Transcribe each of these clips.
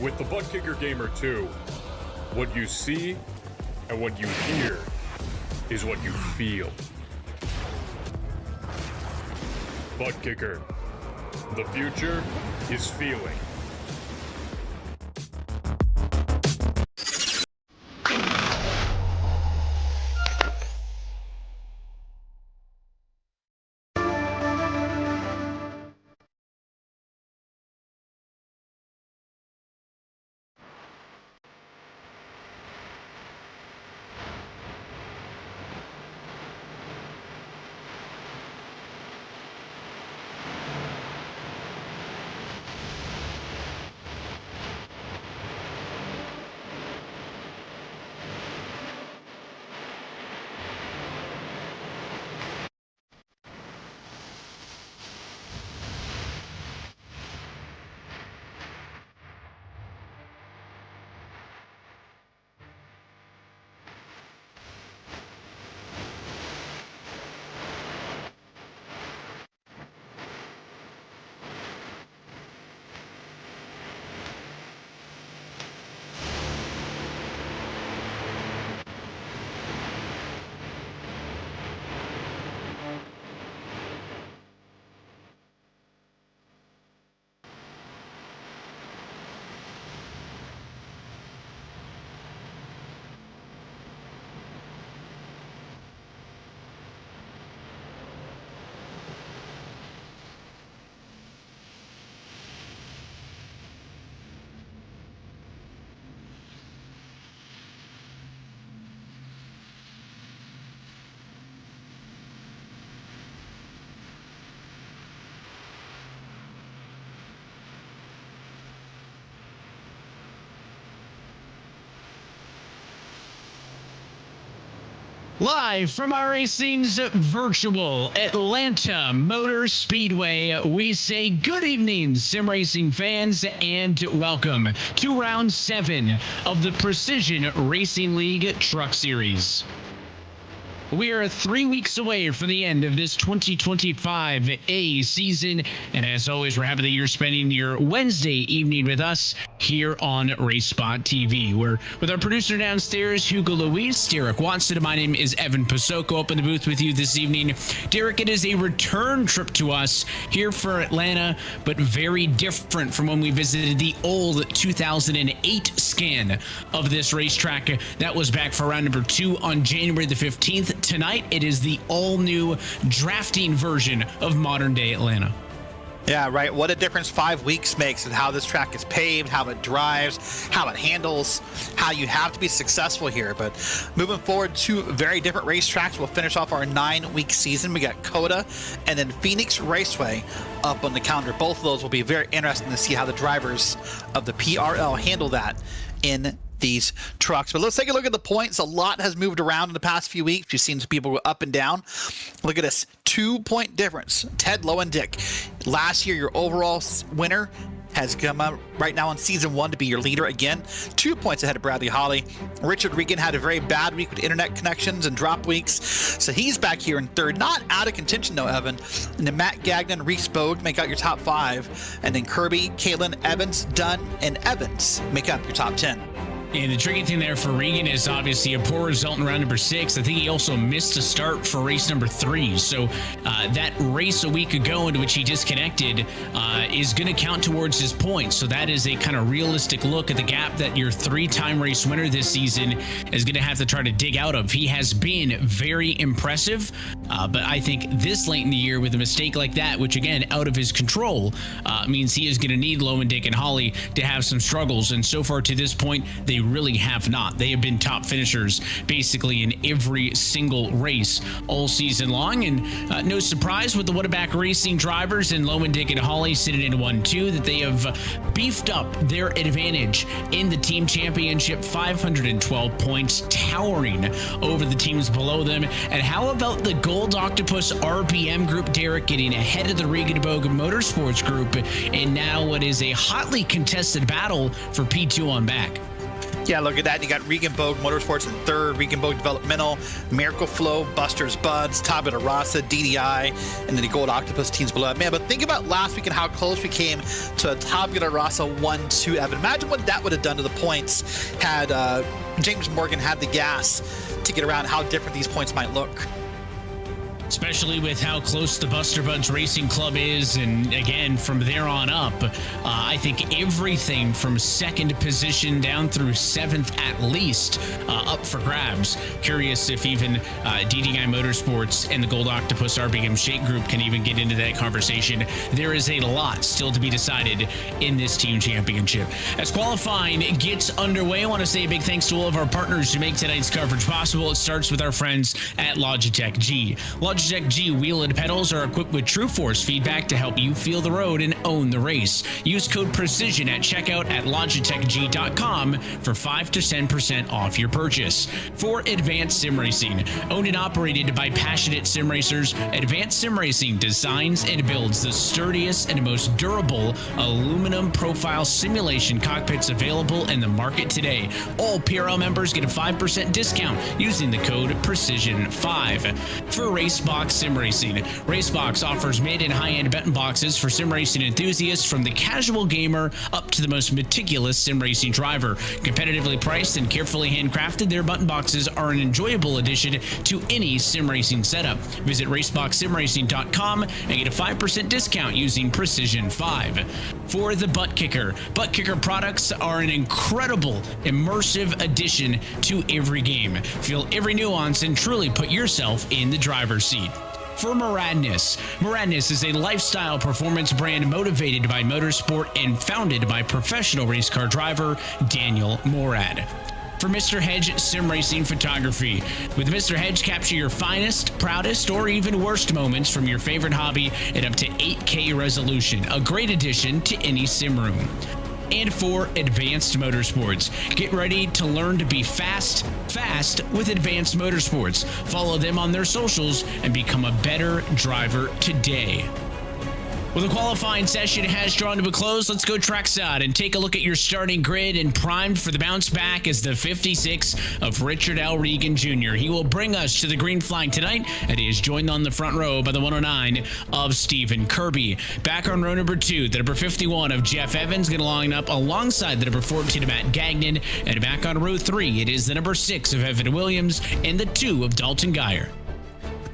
With the Butt Kicker Gamer 2, what you see and what you hear is what you feel. Butt Kicker. The future is feeling. Live from iRacing's virtual Atlanta Motor Speedway, we say good evening, sim racing fans, and welcome to round 7 of the Precision Racing League Truck Series. We are 3 weeks away from the end of this 2025 A season, and as always, we're happy that you're spending your Wednesday evening with us here on RaceSpotTV. We're with our producer downstairs, Hugo Luis, Derek Watson. My name is Evan Pasoko, up in the booth with you this evening. Derek, it is a return trip to us here for Atlanta, but very different from when we visited the old 2008 scan of this racetrack. That was back for round number 2 on January the 15th. Tonight, it is the all-new drafting version of modern-day Atlanta. Yeah, right. What a difference 5 weeks makes in how this track is paved, how it drives, how it handles, how you have to be successful here. But moving forward, 2 very different racetracks. We'll finish off our 9-week season. We got Coda and then Phoenix Raceway up on the calendar. Both of those will be very interesting to see how the drivers of the PRL handle that in these trucks. But let's take a look at the points. A lot has moved around in the past few weeks. You've seen some people go up and down. Look at this 2-point difference. Ted Lowendick, last year your overall winner, has come up right now on season 1 to be your leader again. 2 points ahead of Bradley Holly. Richard Regan had a very bad week with internet connections and drop weeks, so he's back here in 3rd. Not out of contention though, Evan. And then Matt Gagnon, Reese Bogue make out your top 5, and then Kirby, Caitlin, Evans, Dunn, and Evans make up your top 10. And the tricky thing there for Regan is obviously a poor result in round number 6. I think he also missed a start for race number 3. So that race a week ago into which he disconnected is going to count towards his points. So that is a kind of realistic look at the gap that your 3-time race winner this season is going to have to try to dig out of. He has been very impressive, but I think this late in the year with a mistake like that, which again, out of his control, means he is going to need Lowendick and Holly to have some struggles. And so far to this point, they really have not. They have been top finishers basically in every single race all season long, and no surprise with the Whataback Racing drivers and Lowendick and Holly sitting in 1-2 that they have beefed up their advantage in the team championship. 512 points, towering over the teams below them. And how about the Gold Octopus RPM group, Derek, getting ahead of the Regan Bogue Motorsports group, and now what is a hotly contested battle for P2 on back? Yeah, look at that. You got Regan Bogue Motorsports in third, Regan Bogue Developmental, Miracle Flow, Buster's Buds, Tabula Rasa, DDI, and then the Gold Octopus teams below that. Man, but think about last week and how close we came to a Tabula Rasa 1-2, Evan. Imagine what that would have done to the points had James Morgan had the gas to get around, how different these points might look. Especially with how close the Buster Buds Racing Club is. And again, from there on up, I think everything from second position down through seventh at least up for grabs. Curious if even DDI Motorsports and the Gold Octopus RBM Shake Group can even get into that conversation. There is a lot still to be decided in this team championship. As qualifying gets underway, I want to say a big thanks to all of our partners who make tonight's coverage possible. It starts with our friends at Logitech G. Logitech G wheel and pedals are equipped with True Force feedback to help you feel the road and own the race. Use code PRECISION at checkout at logitechg.com for 5 to 10% off your purchase. For Advanced Sim Racing, owned and operated by passionate sim racers, Advanced Sim Racing designs and builds the sturdiest and most durable aluminum profile simulation cockpits available in the market today. All PRL members get a 5% discount using the code PRECISION5. For RaceSpot Sim Racing, RaceSpot offers mid and high-end button boxes for sim racing enthusiasts, from the casual gamer up to the most meticulous sim racing driver. Competitively priced and carefully handcrafted, their button boxes are an enjoyable addition to any sim racing setup. Visit RaceSpotSimRacing.com and get a 5% discount using PRECISION5. For the Butt Kicker products are an incredible immersive addition to every game. Feel every nuance and truly put yourself in the driver's seat. For Moradness is a lifestyle performance brand motivated by motorsport and founded by professional race car driver Daniel Morad. For Mr. Hedge Sim Racing Photography. With Mr. Hedge, capture your finest, proudest, or even worst moments from your favorite hobby at up to 8K resolution. A great addition to any sim room. And for Advanced Motorsports, get ready to learn to be fast with Advanced Motorsports. Follow them on their socials and become a better driver today. Well, the qualifying session has drawn to a close. Let's go trackside and take a look at your starting grid, and primed for the bounce back is the 56 of Richard L. Regan Jr. He will bring us to the green flag tonight, and he is joined on the front row by the 109 of Stephen Kirby. Back on row number 2, the number 51 of Jeff Evans going to line up alongside the number 14 of Matt Gagnon, and back on row 3, it is the number 6 of Evan Williams and the 2 of Dalton Geyer.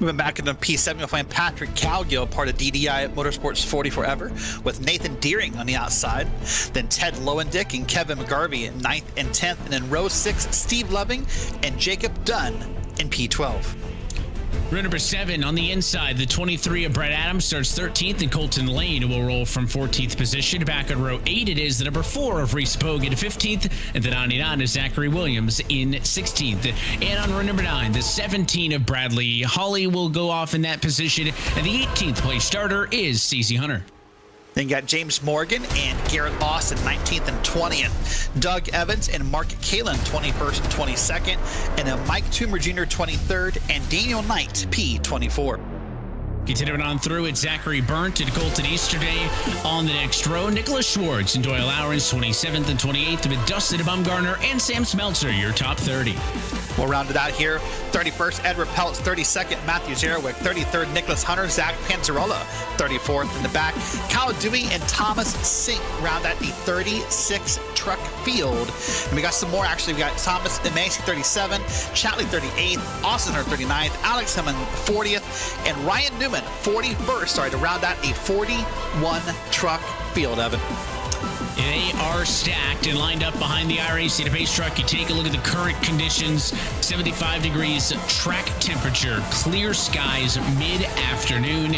Moving back into P7, you'll find Patrick Calgill, part of DDI Motorsports 40 Forever, with Nathan Deering on the outside. Then Ted Lowendick and Kevin McGarvey in 9th and 10th. And in row 6, Steve Loving and Jacob Dunn in P12. Row number 7 on the inside, the 23 of Brett Adams starts 13th, and Colton Lane will roll from 14th position. Back on row 8, it is the number 4 of Reese Bogue in 15th, and the 99 is Zachary Williams in 16th. And on row number 9, the 17 of Bradley Holly will go off in that position, and the 18th place starter is Stacey Hunter. Then you got James Morgan and Garrett Lawson, 19th and 20th. Doug Evans and Mark Kalin, 21st and 22nd. And then Mike Toomer Jr., 23rd. And Daniel Knight, P24. Continuing on through, it's Zachary Burnt and Colton Easterday on the next row. Nicholas Schwartz and Doyle Lowrance, 27th and 28th, with Dustin Bumgarner and Sam Smeltzer, your top 30. We'll round it out here. 31st, Edward Peltz. 32nd, Matthew Zarwick. 33rd, Nicholas Hunter. Zach Panzarella, 34th in the back. Kyle Dewey and Thomas Sink round out the 36 truck field. And we got some more, actually. We got Thomas Macy, 37, Chatley, 38th, Austin Hunter, 39th, Alex Hammond, 40th, and Ryan Newman, 41st. Sorry, to round out a 41 truck field, Evan. They are stacked and lined up behind the iRacing pace truck. You take a look at the current conditions, 75 degrees track temperature, clear skies mid-afternoon.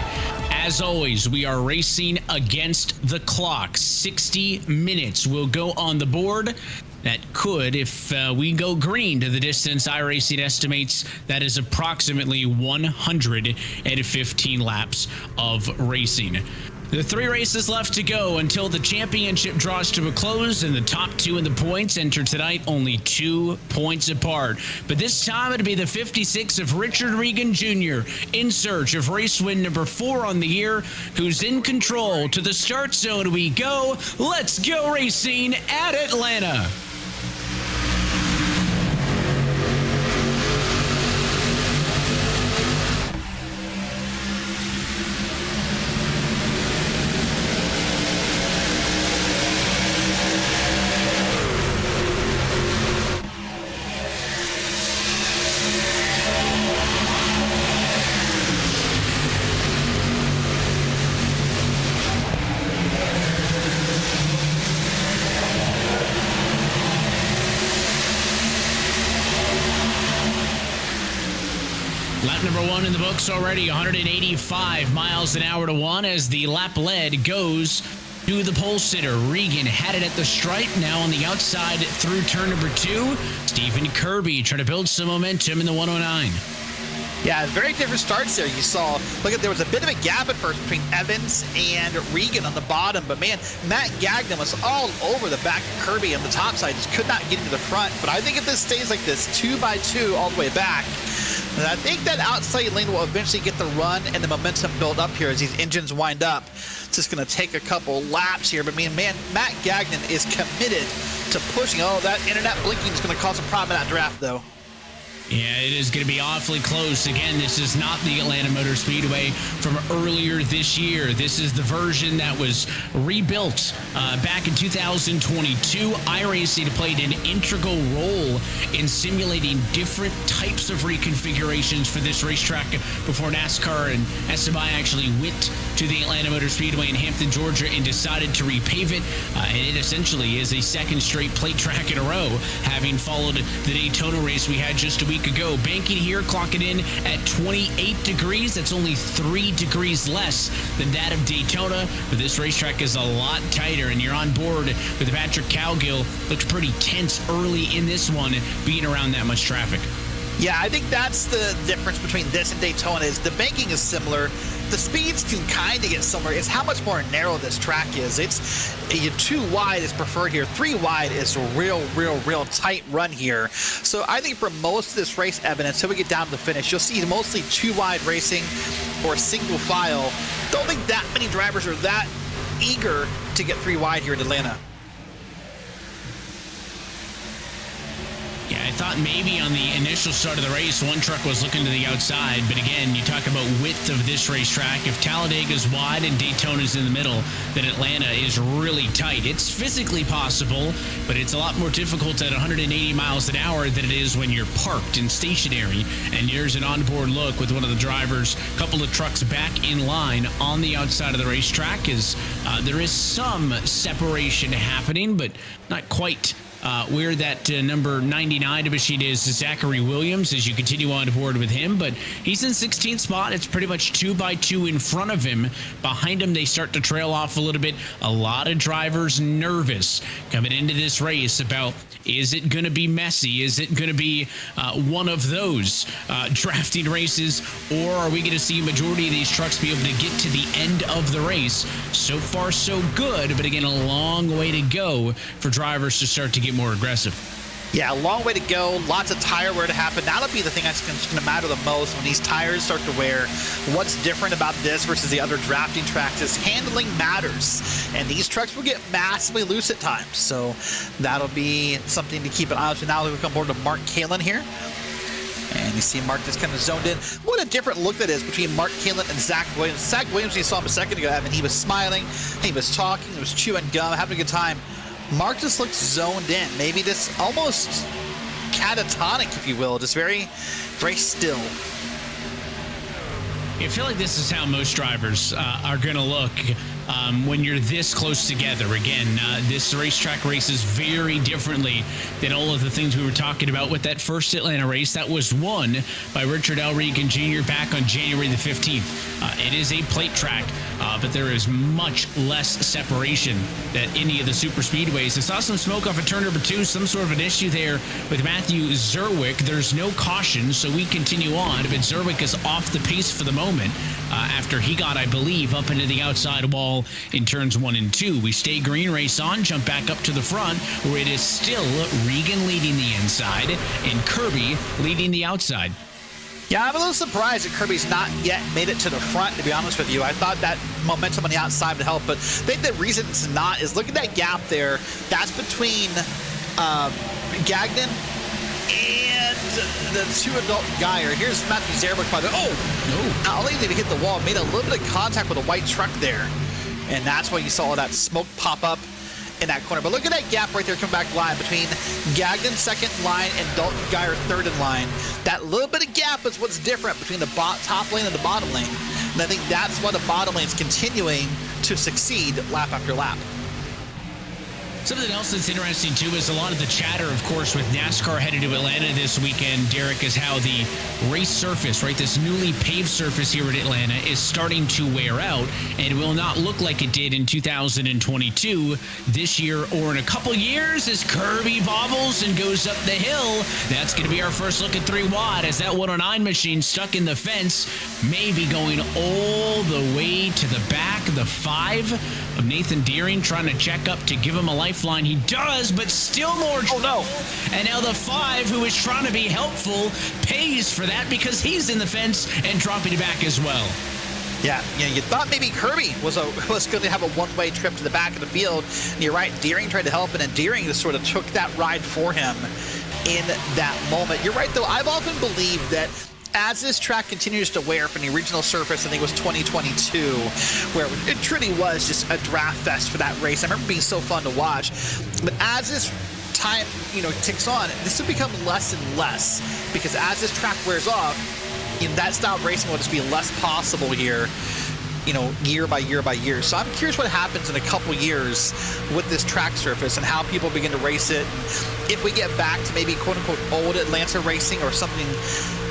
As always, we are racing against the clock. 60 minutes will go on the board. That could, if we go green to the distance iRacing estimates, that is approximately 115 laps of racing. The 3 races left to go until the championship draws to a close, and the top 2 in the points enter tonight only 2 points apart. But this time it'll be the 56 of Richard Regan Jr. in search of race win number 4 on the year, who's in control. To the start zone we go. Let's go racing at Atlanta. Lap number 1 in the books already, 185 miles an hour to 1 as the lap lead goes to the pole sitter. Regan had it at the stripe, now on the outside through turn number 2. Stephen Kirby trying to build some momentum in the 109. Yeah, very different starts there. You saw, there was a bit of a gap at first between Evans and Regan on the bottom, but man, Matt Gagnon was all over the back of Kirby on the top side, just could not get into the front. But I think if this stays like this, 2x2 all the way back, and I think that outside lane will eventually get the run and the momentum built up here as these engines wind up. It's just going to take a couple laps here, but man, Matt Gagnon is committed to pushing. Oh, that internet blinking is going to cause a problem in that draft, though. Yeah, it is going to be awfully close. Again, this is not the Atlanta Motor Speedway from earlier this year. This is the version that was rebuilt back in 2022. iRacing played an integral role in simulating different types of reconfigurations for this racetrack before NASCAR and SMI actually went to the Atlanta Motor Speedway in Hampton, Georgia, and decided to repave it. And it essentially is a second straight plate track in a row, having followed the Daytona race we had just a week ago. Banking here, clocking in at 28 degrees. That's only 3 degrees less than that of Daytona, but this racetrack is a lot tighter, and you're on board with Patrick Cowgill. Looked pretty tense early in this one, being around that much traffic. Yeah, I think that's the difference between this and Daytona is the banking is similar. The speeds can kind of get similar. It's how much more narrow this track is. It's 2 wide is preferred here. 3 wide is a real tight run here. So I think for most of this race, Evan, until we get down to the finish, you'll see mostly 2 wide racing or single file. Don't think that many drivers are that eager to get 3 wide here in Atlanta. Yeah, I thought maybe on the initial start of the race, one truck was looking to the outside. But again, you talk about width of this racetrack. If Talladega's wide and Daytona's in the middle, then Atlanta is really tight. It's physically possible, but it's a lot more difficult at 180 miles an hour than it is when you're parked and stationary. And here's an onboard look with one of the drivers, a couple of trucks back in line on the outside of the racetrack. There is some separation happening, but not quite where that number 99 machine is Zachary Williams as you continue on board with him, but he's in 16th spot. It's pretty much 2x2 in front of him. Behind him, they start to trail off a little bit. A lot of drivers nervous coming into this race about, is it going to be messy? Is it going to be one of those drafting races, or are we going to see a majority of these trucks be able to get to the end of the race? So far, so good, but again, a long way to go for drivers to start to get more aggressive. Yeah, a long way to go. Lots of tire wear to happen. That'll be the thing that's going to matter the most when these tires start to wear. What's different about this versus the other drafting tracks is handling matters. And these trucks will get massively loose at times. So that'll be something to keep an eye on. So now we come board to Mark Kalin here. And you see Mark just kind of zoned in. What a different look that is between Mark Kalin and Zach Williams. Zach Williams, you saw him a second ago, Evan. He was smiling, he was talking, he was chewing gum, having a good time. Mark just looks zoned in. Maybe just almost catatonic, if you will. Just very still. I feel like this is how most drivers are going to look when you're this close together. Again, this racetrack races very differently than all of the things we were talking about with that first Atlanta race that was won by Richard L. Regan Jr. back on January the 15th. It is a plate track, but there is much less separation than any of the super speedways. I saw some smoke off of turn number 2, some sort of an issue there with Matthew Zerwick. There's no caution, so we continue on, but Zerwick is off the pace for the moment after he got, I believe, up into the outside wall in turns 1 and 2. We stay green, race on, jump back up to the front, where it is still Regan leading the inside and Kirby leading the outside. Yeah, I'm a little surprised that Kirby's not yet made it to the front, to be honest with you. I thought that momentum on the outside would help, but I think the reason it's not is look at that gap there. That's between Gagnon and the 2 adult Geyer. Here's Matthew Zerwick by the not only did he hit the wall, made a little bit of contact with a white truck there. And that's why you saw that smoke pop up in that corner. But look at that gap right there coming back line between Gagnon second in line and Dalton Geyer third in line. That little bit of gap is what's different between the top lane and the bottom lane. And I think that's why the bottom lane is continuing to succeed lap after lap. Something else that's interesting, too, is a lot of the chatter, of course, with NASCAR headed to Atlanta this weekend, Derek, is how the race surface, right, this newly paved surface here at Atlanta is starting to wear out and will not look like it did in 2022 this year or in a couple years as Kirby bobbles and goes up the hill. That's going to be our first look at 3 Watt as that 109 machine stuck in the fence, maybe going all the way to the back of the 5 of Nathan Deering, trying to check up to give him a lifeline. He does, but still more trouble. Oh, no. And now the 5, who is trying to be helpful, pays for that because he's in the fence and dropping it back as well. Yeah, you thought maybe Kirby was going to have a one-way trip to the back of the field. And you're right, Deering tried to help, and then Deering just sort of took that ride for him in that moment. You're right, though. I've often believed that as this track continues to wear from the original surface, I think it was 2022, where it truly was just a draft fest for that race. I remember being so fun to watch. But as this time, ticks on, this will become less and less, because as this track wears off, that style of racing will just be less possible here, year by year by year. So I'm curious what happens in a couple years with this track surface and how people begin to race it. And if we get back to maybe quote-unquote old Atlanta racing or something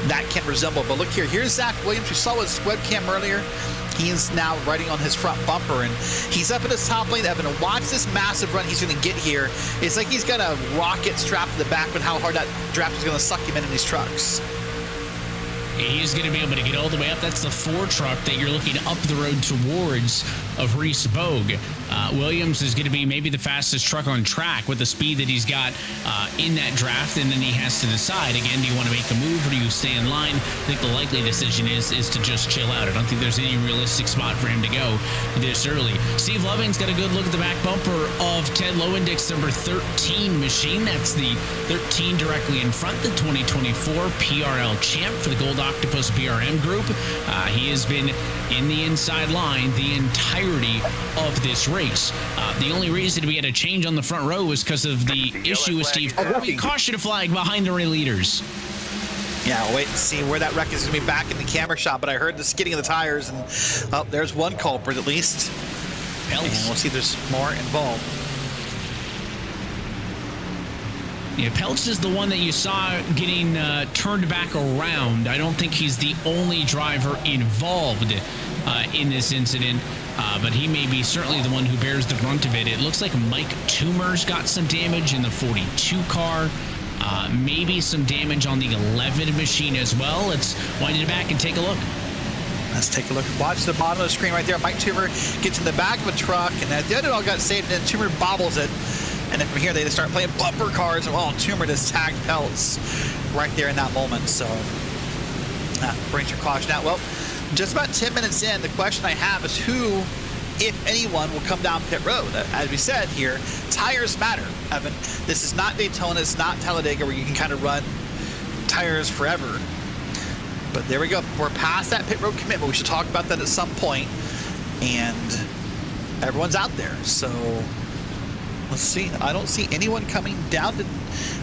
that can resemble. But look here, here's Zach Williams. You saw his webcam earlier. He is now riding on his front bumper, and he's up in his top lane. Evan, watch this massive run he's going to get here. It's like he's got a rocket strapped to the back, but how hard that draft is going to suck him in these trucks. He's going to be able to get all the way up. That's the 4 truck that you're looking up the road towards of Reese Bogue. Williams is going to be maybe the fastest truck on track with the speed that he's got in that draft, and then he has to decide, again, do you want to make a move or do you stay in line? I think the likely decision is to just chill out. I don't think there's any realistic spot for him to go this early. Steve Loving's got a good look at the back bumper of Ted Lowendick's number 13 machine. That's the 13 directly in front, the 2024 PRL champ for the Gold Octopus BRM group. He has been in the inside line the entirety of this race. The only reason we had a change on the front row was because of the issue with Steve Kirby. Caution flag behind the leaders. Yeah, I'll wait and see where that wreck is going to be back in the camera shot, but I heard the skidding of the tires, and there's one culprit at least. And we'll see if there's more involved. Yeah, Peltz is the one that you saw getting turned back around. I don't think he's the only driver involved in this incident, but he may be certainly the one who bears the brunt of it. It looks like Mike Toomer's got some damage in the 42 car. Maybe some damage on the 11 machine as well. Let's wind it back and take a look. Let's take a look. Watch the bottom of the screen right there. Mike Toomer gets in the back of a truck, and the other all got saved, and then Toomer bobbles it. And then from here, they just start playing bumper cars, and Toomer just tagged Peltz right there in that moment. So that brings your caution out. Well, just about 10 minutes in, the question I have is who, if anyone, will come down pit road. As we said here, tires matter, Evan. This is not Daytona. It's not Talladega where you can kind of run tires forever. But there we go. We're past that pit road commitment. We should talk about that at some point. And everyone's out there. So let's see. I don't see anyone coming down to...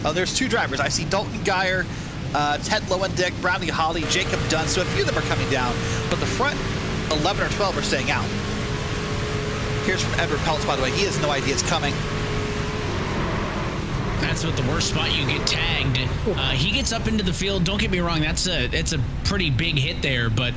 Oh, there's 2 drivers. I see Dalton Geyer, Ted Lowendick, Bradley Holly, Jacob Dunn. So a few of them are coming down. But the front 11 or 12 are staying out. Here's from Edward Peltz, by the way. He has no idea it's coming. That's what the worst spot you get tagged. He gets up into the field. Don't get me wrong. That's a pretty big hit there, but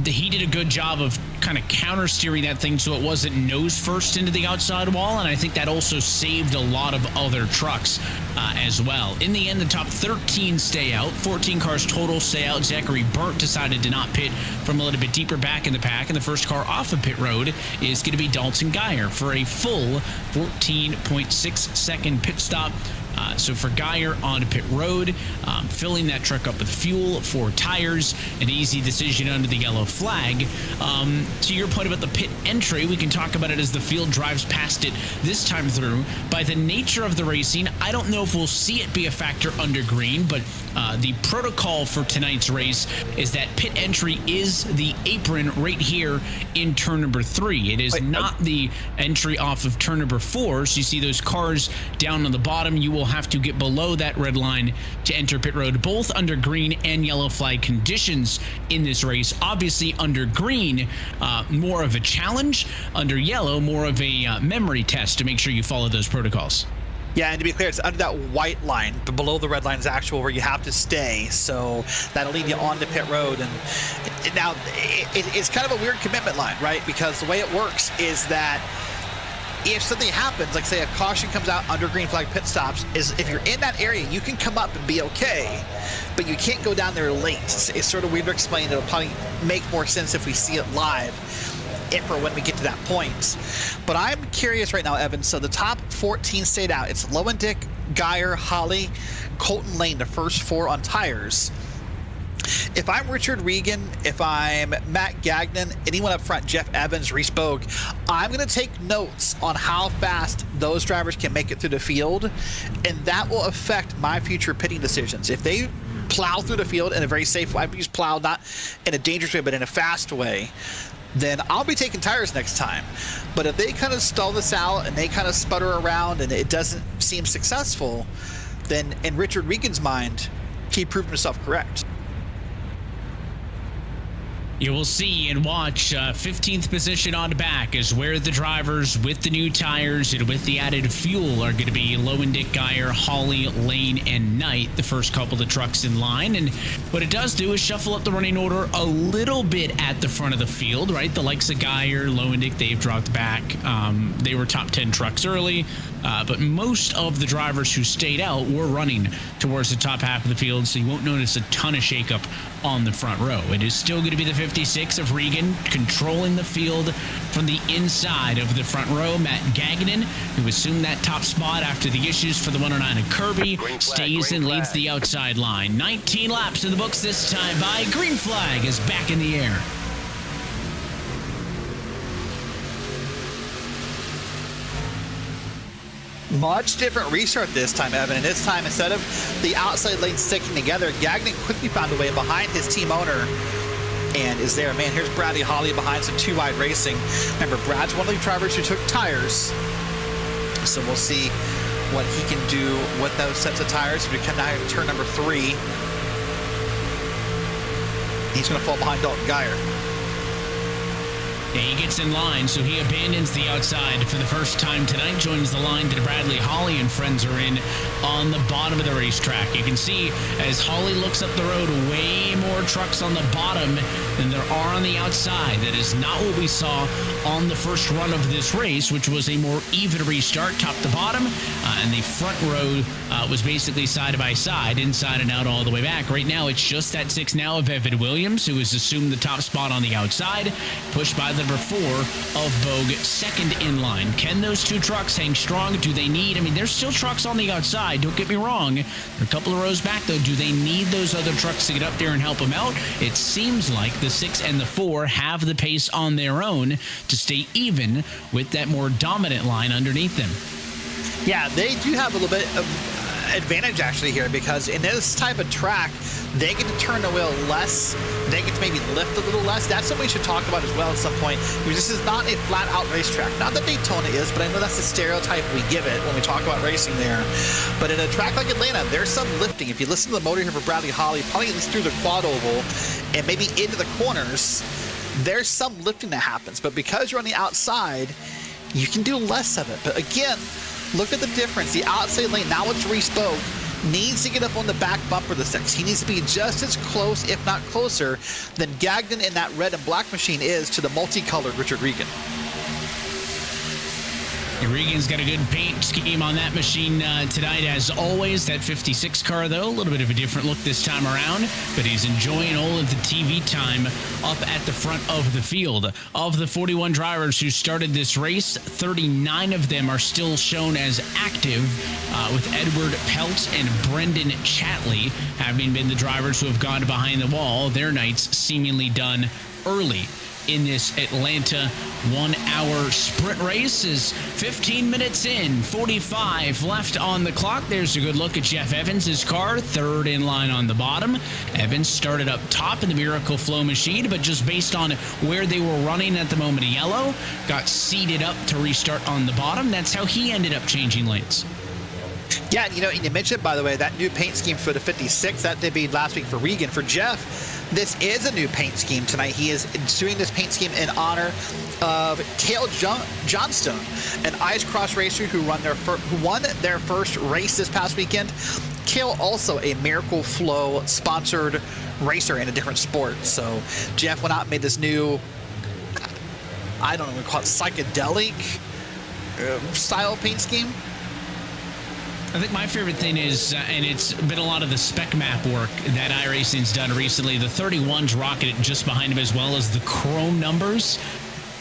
he did a good job of kind of counter steering that thing so it wasn't nose first into the outside wall, and I think that also saved a lot of other trucks as well. In the end, the top 13 stay out. 14 cars total stay out. Zachary Burt decided to not pit from a little bit deeper back in the pack, and the first car off of pit road is going to be Dalton Geyer for a full 14.6 second pit stop. So for Geyer on pit road, filling that truck up with fuel, 4 tires, an easy decision under the yellow flag. To your point about the pit entry, we can talk about it as the field drives past it this time through. By the nature of the racing, I don't know if we'll see it be a factor under green, but the protocol for tonight's race is that pit entry is the apron right here in turn number 3. It is not the entry off of turn number 4. So you see those cars down on the bottom. You will will have to get below that red line to enter pit road, both under green and yellow flag conditions in this race. Obviously, under green, more of a challenge. Under yellow, more of a memory test to make sure you follow those protocols. Yeah, and to be clear, it's under that white line, but below the red line is actual where you have to stay. So that'll lead you on to pit road. And now it's kind of a weird commitment line, right? Because the way it works is that if something happens, like say a caution comes out under green flag pit stops, is if you're in that area, you can come up and be okay, but you can't go down there late. It's sort of weird to explain. It'll probably make more sense if we see it live, if or when we get to that point. But I'm curious right now, Evan. So the top 14 stayed out. It's Lowendick, Geyer, Holly, Colton Lane, the first 4 on tires. If I'm Richard Regan, if I'm Matt Gagnon, anyone up front, Jeff Evans, Reese Bogue, I'm going to take notes on how fast those drivers can make it through the field, and that will affect my future pitting decisions. If they plow through the field in a very safe way, I use plow not in a dangerous way, but in a fast way, then I'll be taking tires next time. But if they kind of stall this out and they kind of sputter around and it doesn't seem successful, then in Richard Regan's mind, he proved himself correct. You will see and watch 15th position on the back is where the drivers with the new tires and with the added fuel are going to be Lowendick, Geyer, Hawley, Lane, and Knight, the first couple of trucks in line. And what it does do is shuffle up the running order a little bit at the front of the field, right? The likes of Geyer, Lowendick, they've dropped back. They were top 10 trucks early, but most of the drivers who stayed out were running towards the top half of the field, so you won't notice a ton of shakeup on the front row. It is still going to be the 56 of Regan controlling the field from the inside of the front row. Matt Gagnon, who assumed that top spot after the issues for the 109 of Kirby, stays and leads the outside line. 19 laps in the books this time by. Green flag is back in the air. Much different restart this time, Evan. And this time, instead of the outside lane sticking together, Gagnon quickly found a way behind his team owner and is there. Man, here's Bradley Hawley behind some 2 Wide Racing. Remember, Brad's one of the drivers who took tires. So we'll see what he can do with those sets of tires. If we come down to turn number 3, he's going to fall behind Dalton Geyer. Yeah, he gets in line, so he abandons the outside for the first time tonight, joins the line that Bradley Hawley and friends are in on the bottom of the racetrack. You can see as Hawley looks up the road, way more trucks on the bottom than there are on the outside. That is not what we saw on the first run of this race, which was a more even restart, top to bottom, and the front row was basically side by side, inside and out all the way back. Right now, it's just that 6 now of Evan Williams, who has assumed the top spot on the outside, pushed by the number 4 of Bogue, second in line. Can those 2 trucks hang strong? Do they need, there's still trucks on the outside, don't get me wrong. They're a couple of rows back, though. Do they need those other trucks to get up there and help them out? It seems like the 6 and the 4 have the pace on their own to stay even with that more dominant line underneath them. Yeah, they do have a little bit of advantage actually here, because in this type of track, they get to turn the wheel less, they get to maybe lift a little less. That's something we should talk about as well at some point. This is not a flat-out racetrack. Not that Daytona is, but I know that's the stereotype we give it when we talk about racing there. But in a track like Atlanta, there's some lifting. If you listen to the motor here for Bradley Hawley, probably at least through the quad oval and maybe into the corners, there's some lifting that happens. But because you're on the outside, you can do less of it. But again, look at the difference. The outside lane, now it's Reese Bogue, needs to get up on the back bumper of the 6. He needs to be just as close, if not closer, than Gagnon in that red and black machine is to the multicolored Richard Regan. Regan's got a good paint scheme on that machine tonight, as always. That 56 car, though, a little bit of a different look this time around, but he's enjoying all of the TV time up at the front of the field. Of the 41 drivers who started this race, 39 of them are still shown as active, with Edward Pelt and Brendan Chatley having been the drivers who have gone behind the wall. Their nights seemingly done early in this Atlanta 1-hour sprint race. Is 15 minutes in, 45 left on the clock. There's a good look at Jeff Evans' car, third in line on the bottom. Evans started up top in the Miracle Flow machine, but just based on where they were running at the moment of yellow, got seated up to restart on the bottom. That's how he ended up changing lanes. Yeah, you mentioned, by the way, that new paint scheme for the 56, that debuted last week for Regan. For Jeff, this is a new paint scheme tonight. He is doing this paint scheme in honor of Cale Johnstone, an Ice Cross racer who won their first race this past weekend. Cale also a Miracle Flow sponsored racer in a different sport. So Jeff went out and made this new, I don't know what to call it, psychedelic style paint scheme. I think my favorite thing is, and it's been a lot of the spec map work that iRacing's done recently, the 31's rocketed just behind him, as well as the chrome numbers.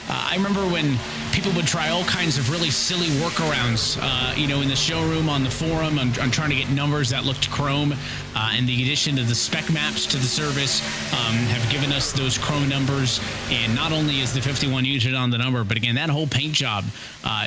I remember when people would try all kinds of really silly workarounds, in the showroom, on the forum, on trying to get numbers that looked chrome. And the addition of the spec maps to the service have given us those chrome numbers. And not only is the 51 unit on the number, but again, that whole paint job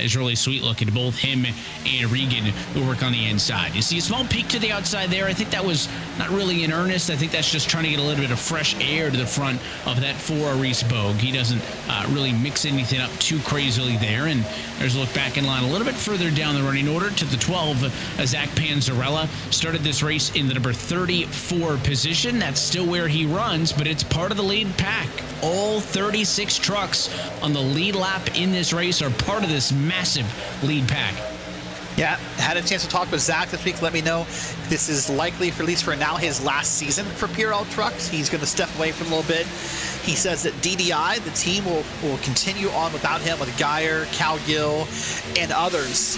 is really sweet looking. Both him and Regan, who work on the inside. You see a small peek to the outside there. I think that was not really in earnest. I think that's just trying to get a little bit of fresh air to the front of that 4 Reese Bogue. He doesn't really mix anything up too crazily there. And there's a look back in line a little bit further down the running order to the 12. Zach Panzarella started this race in the number 34 position. That's still where he runs, but it's part of the lead pack. All 36 trucks on the lead lap in this race are part of this massive lead pack. Yeah, had a chance to talk with Zach this week. Let me know this is likely, for at least for now, his last season for PRL Trucks. He's going to step away for a little bit. He says that DDI, the team, will continue on without him, with Geyer, Cal Gill, and others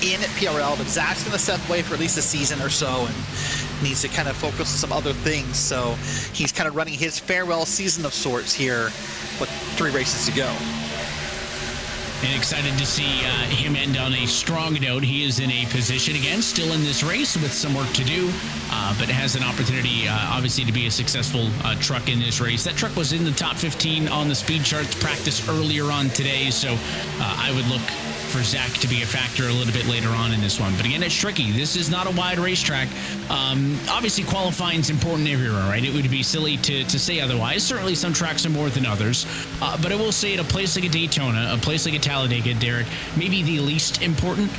in PRL. But Zach's going to step away for at least a season or so and needs to kind of focus on some other things. So he's kind of running his farewell season of sorts here with 3 races to go. And excited to see him end on a strong note. He is in a position, again, still in this race with some work to do, but has an opportunity, obviously, to be a successful truck in this race. That truck was in the top 15 on the speed charts practice earlier on today, so I would look for Zach to be a factor a little bit later on in this one. But again, it's tricky. This is not a wide racetrack. Obviously, qualifying is important everywhere, right? It would be silly to say otherwise. Certainly, some tracks are more than others. But I will say, at a place like a Daytona, a place like a Talladega, Derek, maybe the least important,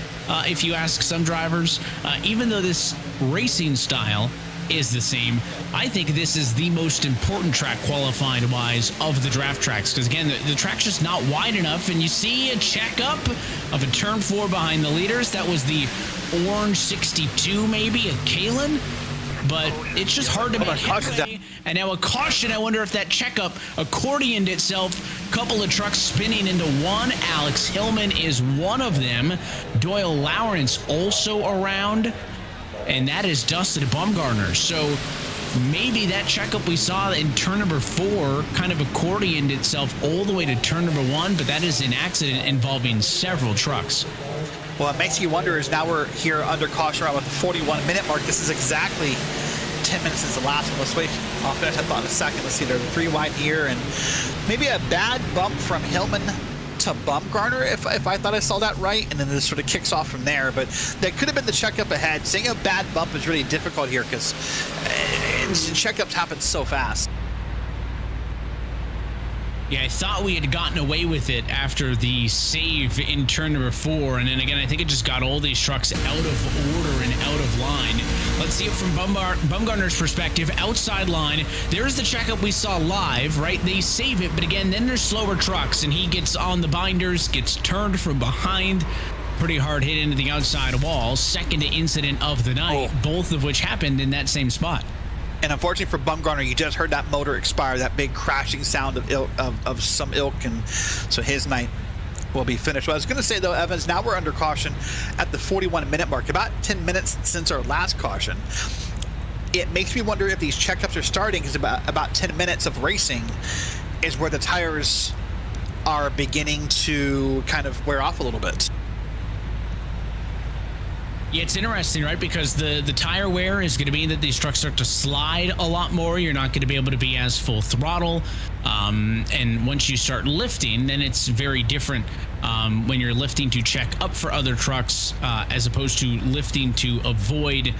if you ask some drivers. Even though this racing style is the same, I think this is the most important track qualifying wise of the draft tracks, because again, the track's just not wide enough. And you see a checkup of a turn 4 behind the leaders. That was the orange 62, maybe a Kalen, but it's just hard to make headway. And now a caution. I wonder if that checkup accordioned itself. Couple of trucks spinning into one. Alex Hillman is one of them. Doyle Lawrence also around. And that is Dustin Bumgarner. So maybe that checkup we saw in turn number 4 kind of accordioned itself all the way to turn number 1, but that is an accident involving several trucks. Well, it makes you wonder, is now we're here under caution around with the 41-minute mark. This is exactly 10 minutes since the last one. Let's wait. I'll finish that thought in a second. Let's see, they're 3 wide here, and maybe a bad bump from Hillman to Bumgarner, if I thought I saw that right, and then this sort of kicks off from there. But that could have been the checkup ahead. Saying a bad bump is really difficult here because checkups happen so fast. Yeah, I thought we had gotten away with it after the save in turn number 4, and then again, I think it just got all these trucks out of order and out of line. Let's see it from Bumgarner's perspective. Outside line, there's the checkup we saw live, right? They save it, but again, then there's slower trucks, and he gets on the binders, gets turned from behind. Pretty hard hit into the outside wall. Second incident of the night, both of which happened in that same spot. And unfortunately for Bumgarner, you just heard that motor expire, that big crashing sound of some ilk, and so his night will be finished. Well, I was going to say, though, Evans, now we're under caution at the 41-minute mark, about 10 minutes since our last caution. It makes me wonder if these checkups are starting, because about 10 minutes of racing is where the tires are beginning to kind of wear off a little bit. Yeah, it's interesting, right? Because the tire wear is going to mean that these trucks start to slide a lot more. You're not going to be able to be as full throttle. And once you start lifting, then it's very different when you're lifting to check up for other trucks as opposed to lifting to avoid,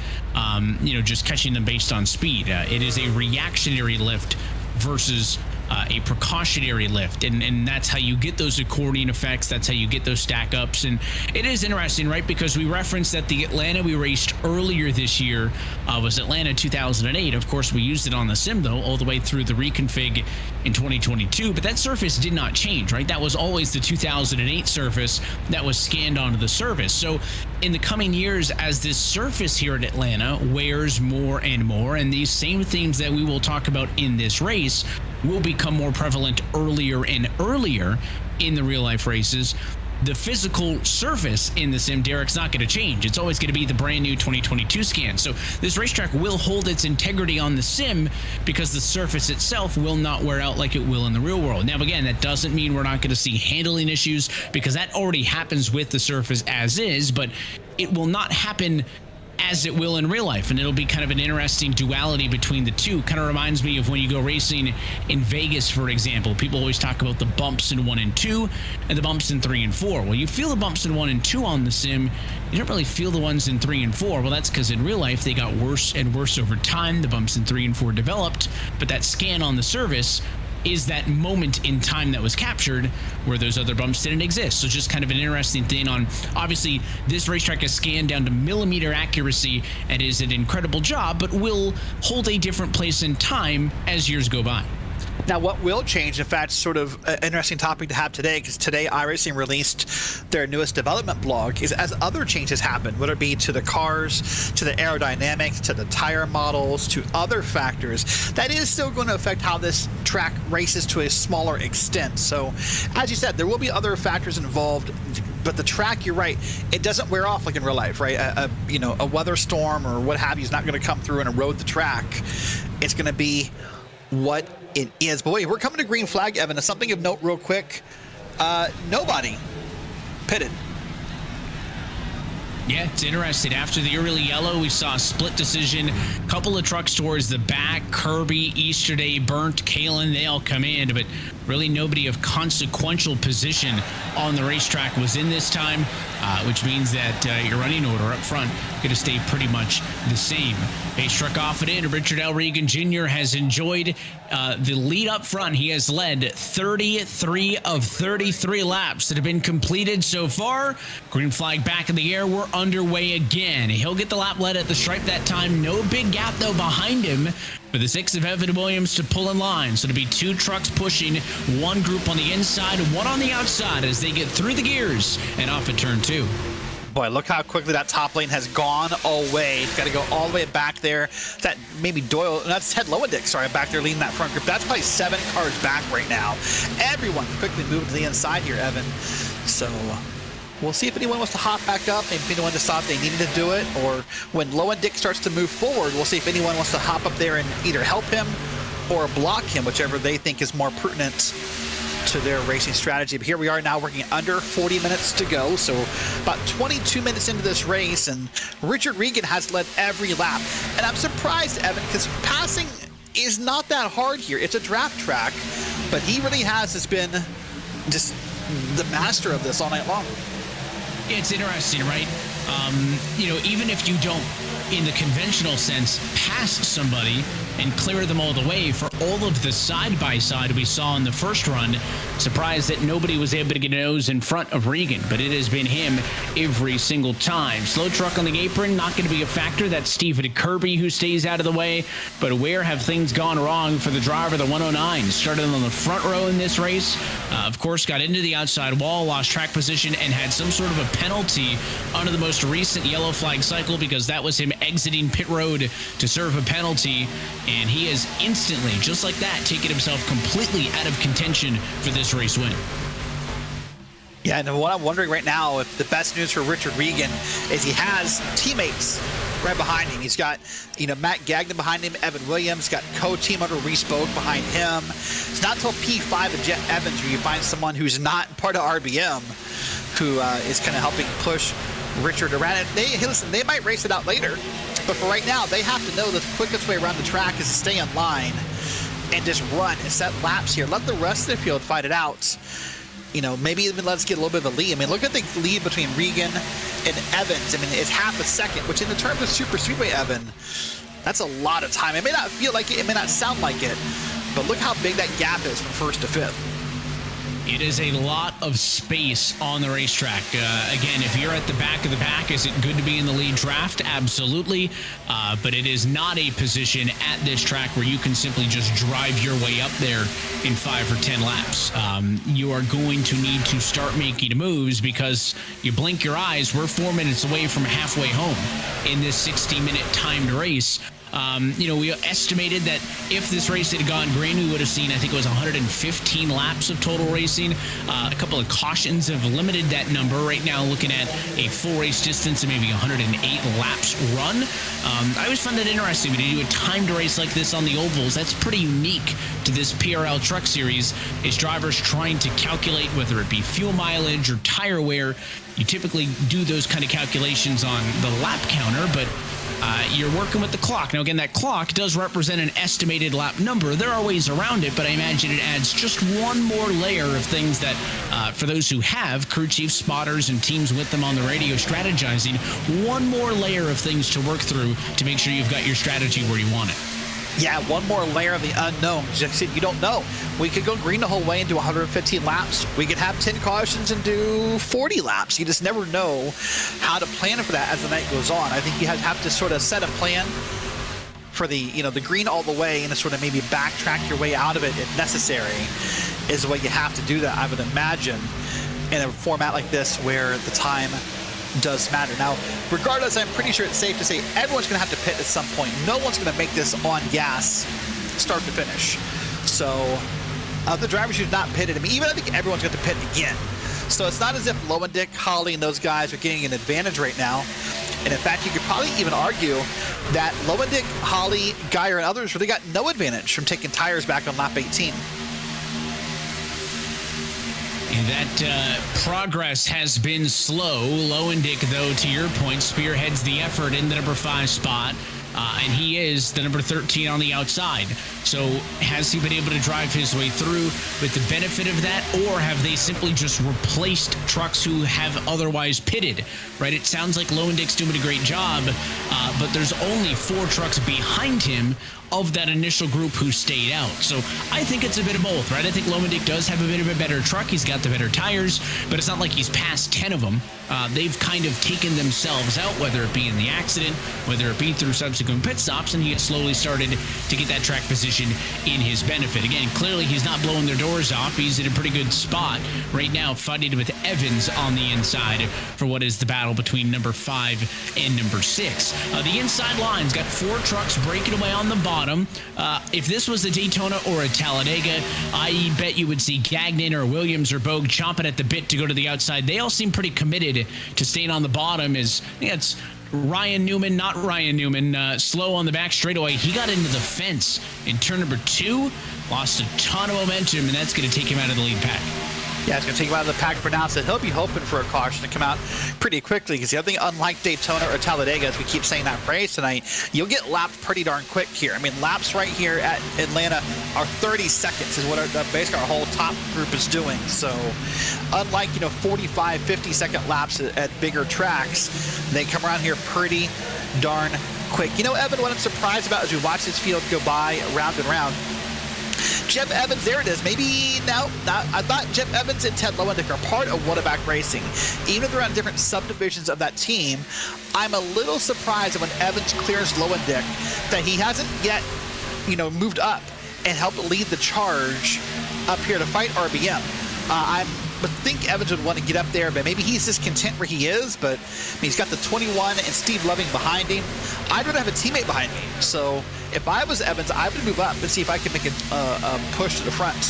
just catching them based on speed. It is a reactionary lift versus a precautionary lift, and that's how you get those accordion effects. That's how you get those stack ups. And it is interesting, right? Because we referenced that the Atlanta we raced earlier this year was Atlanta 2008. Of course, we used it on the sim though, all the way through the reconfig in 2022. But that surface did not change, right? That was always the 2008 surface that was scanned onto the service. So in the coming years, as this surface here at Atlanta wears more and more, and these same themes that we will talk about in this race will become more prevalent earlier and earlier in the real life races, the physical surface in the sim, Derek's not going to change. It's always going to be the brand new 2022 scan. So this racetrack will hold its integrity on the sim because the surface itself will not wear out like it will in the real world. Now, again, that doesn't mean we're not going to see handling issues, because that already happens with the surface as is, but it will not happen as it will in real life, and it'll be kind of an interesting duality between the two. Kind of reminds me of when you go racing in Vegas, for example. People always talk about the bumps in 1 and 2 and the bumps in 3 and 4. Well, you feel the bumps in 1 and 2 on the sim. You don't really feel the ones in 3 and 4. Well, that's because in real life they got worse and worse over time. The bumps in 3 and 4 developed, but that scan on the service is that moment in time that was captured where those other bumps didn't exist. So just kind of an interesting thing on, obviously, this racetrack is scanned down to millimeter accuracy and is an incredible job, but will hold a different place in time as years go by. Now, what will change, in fact, sort of an interesting topic to have today, because today iRacing released their newest development blog, is as other changes happen, whether it be to the cars, to the aerodynamics, to the tire models, to other factors, that is still going to affect how this track races to a smaller extent. So, as you said, there will be other factors involved, but the track, you're right, it doesn't wear off like in real life, right? A weather storm or what have you is not going to come through and erode the track. It's going to be what it is. But wait, we're coming to green flag, Evan. Something of note real quick. Nobody pitted. Yeah, it's interesting. After the early yellow, we saw a split decision. Couple of trucks towards the back. Kirby, Easterday, Burnt, Kalen, they all come in, but really nobody of consequential position on the racetrack was in this time, which means that your running order up front going to stay pretty much the same. Pace truck off and in. Richard L. Regan Jr. has enjoyed the lead up front. He has led 33 of 33 laps that have been completed so far. Green flag back in the air. We're underway again. He'll get the lap led at the stripe that time. No big gap, though, behind him for the 6 of Evan Williams to pull in line. So to be 2 trucks pushing, 1 group on the inside, 1 on the outside as they get through the gears and off at turn 2. Boy, look how quickly that top lane has gone away. Got to go all the way back there. That maybe Doyle, that's Ted Lowendick, sorry, back there leading that front group. That's probably 7 cars back right now. Everyone quickly moving to the inside here, Evan. So we'll see if anyone wants to hop back up, maybe if anyone just thought they needed to do it, or when Lowendick starts to move forward, we'll see if anyone wants to hop up there and either help him or block him, whichever they think is more pertinent to their racing strategy. But here we are now working under 40 minutes to go, so about 22 minutes into this race, and Richard Regan has led every lap. And I'm surprised, Evan, because passing is not that hard here. It's a draft track, but he really has just been just the master of this all night long. It's interesting, right? Even if you don't, in the conventional sense, pass somebody and clear them all the way for all of the side-by-side we saw in the first run, surprised that nobody was able to get a nose in front of Regan, but it has been him every single time. Slow truck on the apron, not going to be a factor. That's Stephen Kirby who stays out of the way, but where have things gone wrong for the driver, the 109? Started on the front row in this race, of course, got into the outside wall, lost track position, and had some sort of a penalty under the most recent yellow flag cycle, because that was him exiting pit road to serve a penalty, and he has instantly, just like that, taken himself completely out of contention for this race win. Yeah, and what I'm wondering right now, if the best news for Richard Regan is he has teammates right behind him. He's got, Matt Gagnon behind him, Evan Williams, got co-team under RaceSpot behind him. It's not until P5 and Jeff Evans where you find someone who's not part of RBM who is kind of helping push Richard around. And they might race it out later, but for right now, they have to know the quickest way around the track is to stay in line and just run and set laps here. Let the rest of the field fight it out. Maybe even let's get a little bit of a lead. I mean, look at the lead between Regan and Evans. I mean, it's half a second, which in the terms of Super Speedway, Evan, that's a lot of time. It may not feel like it, it may not sound like it, but look how big that gap is from first to fifth. It is a lot of space on the racetrack. Again, if you're at the back of the pack, is it good to be in the lead draft? Absolutely. But it is not a position at this track where you can simply just drive your way up there in 5 or 10 laps. You are going to need to start making moves because you blink your eyes, we're 4 minutes away from halfway home in this 60-minute timed race. We estimated that if this race had gone green, we would have seen, I think it was 115 laps of total racing. A couple of cautions have limited that number. Right now, looking at a full race distance of maybe 108 laps run. I always find that interesting. When you do a timed race like this on the ovals, that's pretty unique to this PRL Truck Series, is drivers trying to calculate whether it be fuel mileage or tire wear. You typically do those kind of calculations on the lap counter, but you're working with the clock. Now, again, that clock does represent an estimated lap number. There are ways around it, but I imagine it adds just one more layer of things that, for those who have crew chiefs, spotters, and teams with them on the radio strategizing, one more layer of things to work through to make sure you've got your strategy where you want it. Yeah, one more layer of the unknown. You don't know. We could go green the whole way and do 115 laps. We could have 10 cautions and do 40 laps. You just never know how to plan for that as the night goes on. I think you have to sort of set a plan for the green all the way and sort of maybe backtrack your way out of it if necessary is the way you have to do that, I would imagine, in a format like this where the time does matter. Now, regardless, I'm pretty sure it's safe to say everyone's going to have to pit at some point. No one's going to make this on gas start to finish. So the drivers who've not pitted, even I think everyone's going to pit again. So it's not as if Lowendick, Holly, and those guys are getting an advantage right now. And in fact, you could probably even argue that Lowendick, Holly, Geyer, and others really got no advantage from taking tires back on lap 18. That progress has been slow. Lowendick, though, to your point, spearheads the effort in the number 5 spot, and he is the number 13 on the outside. So has he been able to drive his way through with the benefit of that, or have they simply just replaced trucks who have otherwise pitted, right? It sounds like Lowendick's doing a great job, but there's only 4 trucks behind him of that initial group who stayed out. So I think it's a bit of both, right? I think Lowendick does have a bit of a better truck. He's got the better tires, but it's not like he's passed 10 of them. They've kind of taken themselves out, whether it be in the accident, whether it be through subsequent pit stops, and he gets slowly started to get that track position in his benefit. Again, clearly he's not blowing their doors off. He's in a pretty good spot right now, fighting with Evans on the inside for what is the battle between number 5 and number 6. The inside line's got 4 trucks breaking away on the bottom. If this was a Daytona or a Talladega, I bet you would see Gagnon or Williams or Bogue chomping at the bit to go to the outside. They all seem pretty committed to staying on the bottom. I think it's Ryan Newman, not Ryan Newman, slow on the back straightaway. He got into the fence in turn number 2, lost a ton of momentum, and that's going to take him out of the lead pack. Yeah, it's going to take him out of the pack for now, so he'll be hoping for a caution to come out pretty quickly, because the other thing, unlike Daytona or Talladega, as we keep saying that phrase tonight, you'll get lapped pretty darn quick here. Laps right here at Atlanta are 30 seconds is what basically our whole top group is doing. So unlike, 45, 50-second laps at bigger tracks, they come around here pretty darn quick. Evan, what I'm surprised about as we watch this field go by round and round, Jeff Evans, there it is. I thought Jeff Evans and Ted Lowendick are part of Whataback Racing. Even if they're on different subdivisions of that team, I'm a little surprised when Evans clears Lowendick that he hasn't yet, moved up and helped lead the charge up here to fight RBM. I would think Evans would want to get up there, but maybe he's just content where he is. But he's got the 21 and Steve Loving behind him. I'd rather have a teammate behind me. So if I was Evans, I would move up and see if I can make a push to the front.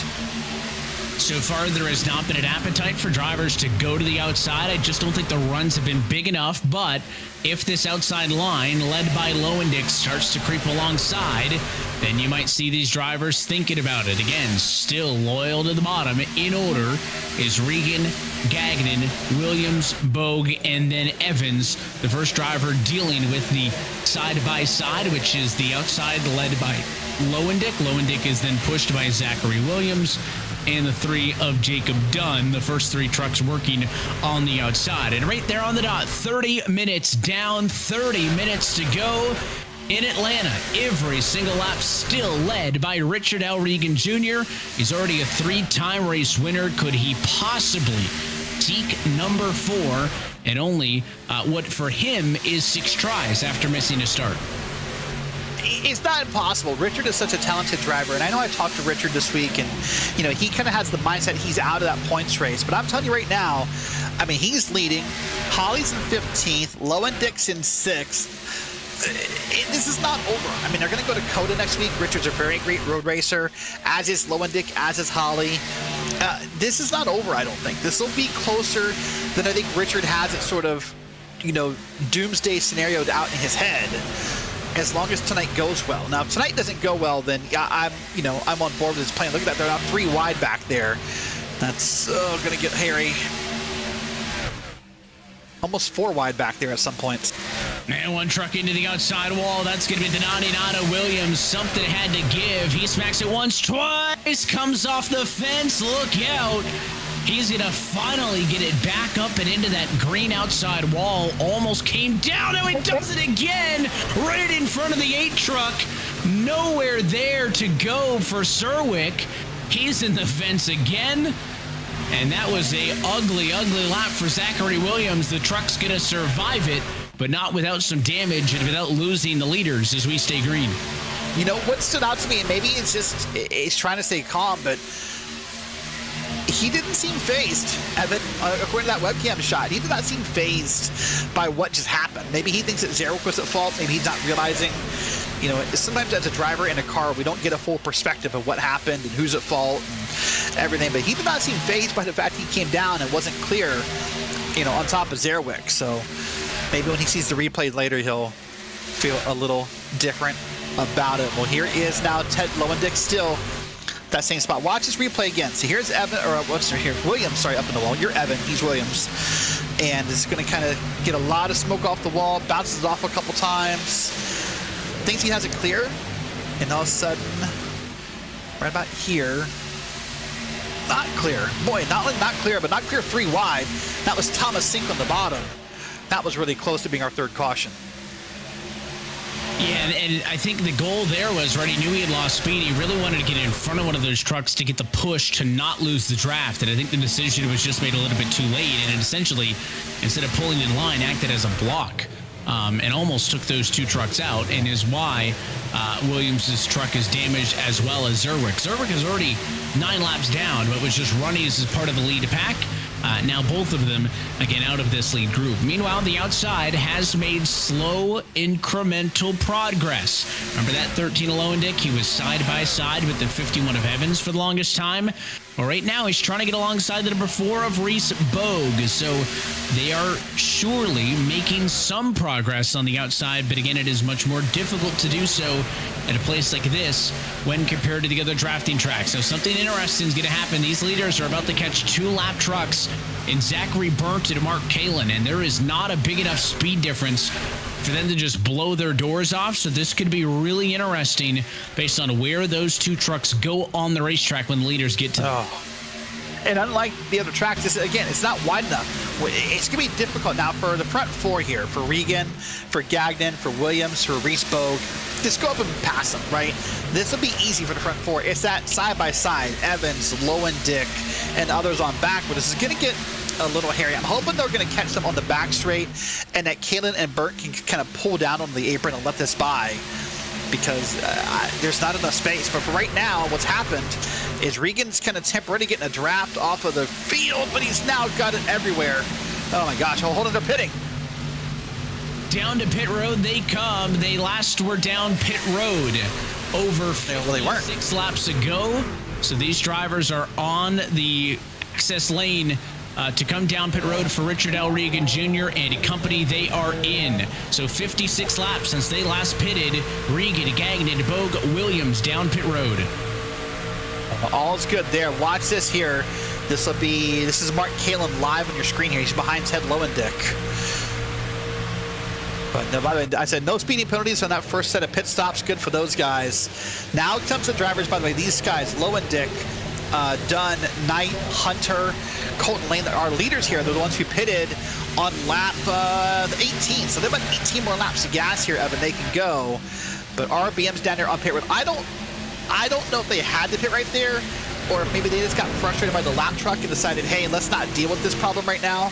So far, there has not been an appetite for drivers to go to the outside. I just don't think the runs have been big enough. But if this outside line, led by Lowendick, starts to creep alongside, then you might see these drivers thinking about it. Again, still loyal to the bottom. In order is Regan, Gagnon, Williams, Bogue, and then Evans, the first driver dealing with the side-by-side, which is the outside led by Lowendick. Lowendick is then pushed by Zachary Williams and the 3 of Jacob Dunn, the first 3 trucks working on the outside. And right there on the dot, 30 minutes down, 30 minutes to go. in Atlanta, every single lap still led by Richard L. Regan Jr. He's already a 3-time race winner. Could he possibly seek number 4 and only what for him is 6 tries after missing a start? It's not impossible. Richard is such a talented driver, and I know I talked to Richard this week, and he kind of has the mindset he's out of that points race. But I'm telling you right now, I mean, he's leading. Holly's in 15th. Lowendick's in 6th. This is not over. I mean, they're going to go to Coda next week. Richard's a very great road racer, as is Lowendick, as is Holly. This is not over, I don't think. This will be closer than I think Richard has it sort of, doomsday scenarioed out in his head, as long as tonight goes well. Now, if tonight doesn't go well, then I'm on board with this plan. Look at that. They're now 3 wide back there. That's going to get hairy. Almost 4 wide back there at some points. And one truck into the outside wall. That's going to be Denani Williams. Something had to give. He smacks it once, twice. Comes off the fence. Look out. He's going to finally get it back up and into that green outside wall. Almost came down. Now he does it again. Right in front of the 8 truck. Nowhere there to go for Serwick. He's in the fence again. And that was a ugly lap for Zachary Williams. The truck's going to survive it, but not without some damage and without losing the leaders as we stay green. What stood out to me, and maybe it's trying to stay calm, but he didn't seem phased. According to that webcam shot, he did not seem phased by what just happened. Maybe he thinks that Zerwick was at fault. Maybe he's not realizing. Sometimes as a driver in a car, we don't get a full perspective of what happened and who's at fault and everything. But he did not seem phased by the fact he came down and wasn't clear, on top of Zerwick. So maybe when he sees the replay later, he'll feel a little different about it. Well, here is now Ted Lowendick still that same spot. Watch this replay again. So here's Williams, sorry, up in the wall. You're Evan, he's Williams. And it's going to kind of get a lot of smoke off the wall, bounces it off a couple times, thinks he has it clear, and all of a sudden, right about here, not clear. Boy, not clear, but not clear 3 wide. That was Thomas Sink on the bottom. That was really close to being our 3rd caution. Yeah, and I think the goal there was, he knew he had lost speed. He really wanted to get in front of one of those trucks to get the push to not lose the draft. And I think the decision was just made a little bit too late. And it essentially, instead of pulling in line, acted as a block. And almost took those 2 trucks out, and is why Williams' truck is damaged as well as Zerwick. Zerwick is already 9 laps down, but was just running as part of the lead pack. Now both of them, again, out of this lead group. Meanwhile, the outside has made slow, incremental progress. Remember that 13 of Lowendick? He was side by side with the 51 of Evans for the longest time. Well, right now, he's trying to get alongside the number 4 of Reese Bogue. So they are surely making some progress on the outside, but again, it is much more difficult to do so at a place like this when compared to the other drafting tracks. So something interesting is going to happen. These leaders are about to catch 2-lap trucks in Zachary Burnt and Mark Kalin, and there is not a big enough speed difference for them to just blow their doors off. So this could be really interesting based on where those 2 trucks go on the racetrack when the leaders get to And unlike the other tracks, it's not wide enough. It's going to be difficult now for the front 4 here, for Regan, for Gagnon, for Williams, for Reese Bogue. Just go up and pass them, right? This will be easy for the front 4. It's that side-by-side, Evans, Lowendick, and others on back, but this is going to get a little hairy. I'm hoping they're going to catch them on the back straight, and that Kalin and Burt can kind of pull down on the apron and let this by, because there's not enough space. But for right now, what's happened is Regan's kind of temporarily getting a draft off of the field, but he's now got it everywhere. Oh my gosh, hold on, they're pitting. Down to pit road they come. They last were down pit road over 6 laps ago. So these drivers are on the access lane to come down pit road for Richard L. Regan Jr. and company. They are in. So 56 laps since they last pitted. Regan, Gagnon, Bogue, Williams down pit road. All's good there. Watch this here. This is Mark Kalin live on your screen here. He's behind Ted Lowendick. But no, by the way, I said no speeding penalties on that first set of pit stops. Good for those guys. Now it comes to drivers, by the way, these guys, Lowendick, Dunn, Knight, Hunter, Colton Lane, our leaders here. They're the ones who pitted on lap 18. So they have about 18 more laps of gas here, Evan. They can go. But RBM's down there on pit road. I don't know if they had to pit right there, or if maybe they just got frustrated by the lap truck and decided, hey, let's not deal with this problem right now,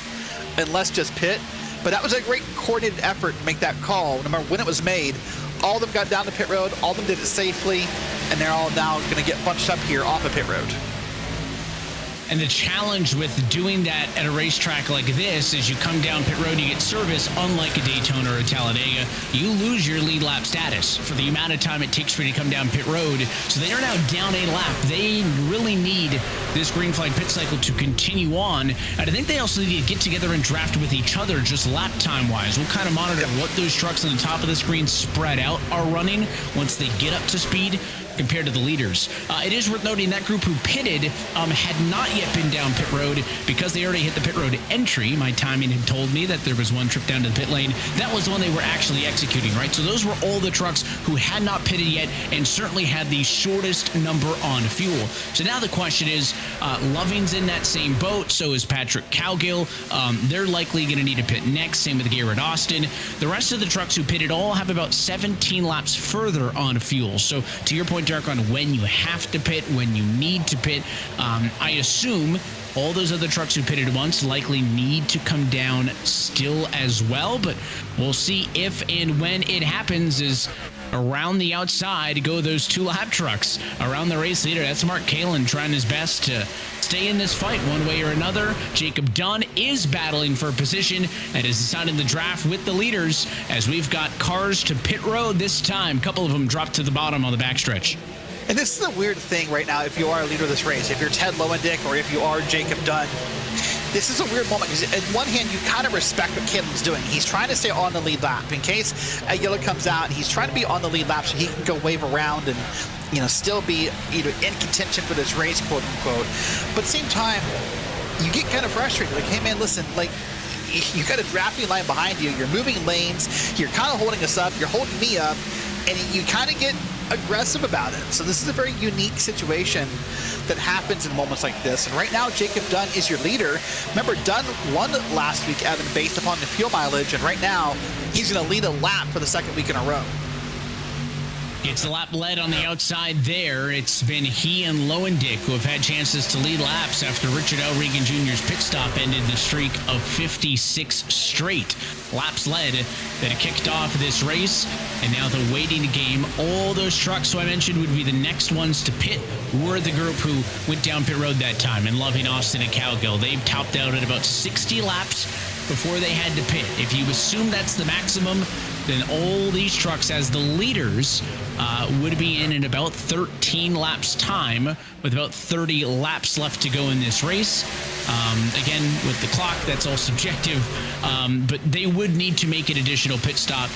and let's just pit. But that was a great coordinated effort to make that call. No matter when it was made, all of them got down to pit road, all of them did it safely, and they're all now going to get bunched up here off of pit road. And the challenge with doing that at a racetrack like this is you come down pit road, you get service. Unlike a Daytona or a Talladega, you lose your lead lap status for the amount of time it takes for you to come down pit road. So they are now down a lap. They really need this green flag pit cycle to continue on. And I think they also need to get together and draft with each other just lap time wise. We'll kind of monitor what those trucks on the top of the screen spread out are running once they get up to speed compared to the leaders. It is worth noting that group who pitted had not yet been down pit road because they already hit the pit road entry. My timing had told me that there was one trip down to the pit lane. That was the one they were actually executing, right? So those were all the trucks who had not pitted yet and certainly had the shortest number on fuel. So now the question is, Loving's in that same boat. So is Patrick Cowgill. They're likely going to need to pit next. Same with Garrett Austin. The rest of the trucks who pitted all have about 17 laps further on fuel. So to your point, Derek, on when you have to pit, when you need to pit, I assume all those other trucks who pitted once likely need to come down still as well, but we'll see if and when it happens. Is around the outside go those two lap trucks around the race leader. That's Mark Kalin trying his best to stay in this fight one way or another. Jacob Dunn is battling for position and is deciding the draft with the leaders as we've got cars to pit road this time. A couple of them dropped to the bottom on the backstretch. And this is a weird thing right now if you are a leader of this race. If you're Ted Lowendick or if you are Jacob Dunn, this is a weird moment because on one hand, you kind of respect what Calen's doing. He's trying to stay on the lead lap in case a yellow comes out, and he's trying to be on the lead lap so he can go wave around and, still be either in contention for this race, quote unquote. But at the same time, you get kind of frustrated. Like, hey man, listen, like, you got a drafting line behind you. You're moving lanes. You're kind of holding us up. You're holding me up, and you kind of get aggressive about it. So this is a very unique situation that happens in moments like this. And right now, Jacob Dunn is your leader. Remember, Dunn won last week, Evan, based upon the fuel mileage, and right now, he's going to lead a lap for the second week in a row. It's the lap led on the outside there. It's been he and Lowendick who have had chances to lead laps after Richard L. Regan Jr.'s pit stop ended the streak of 56 straight laps led that kicked off this race. And now the waiting game. All those trucks who I mentioned would be the next ones to pit were the group who went down pit road that time, and Loving, Austin, and Cowgill. They've topped out at about 60 laps before they had to pit. If you assume that's the maximum, then all these trucks as the leaders would be in about 13 laps time with about 30 laps left to go in this race. Again, with the clock, that's all subjective, but they would need to make an additional pit stop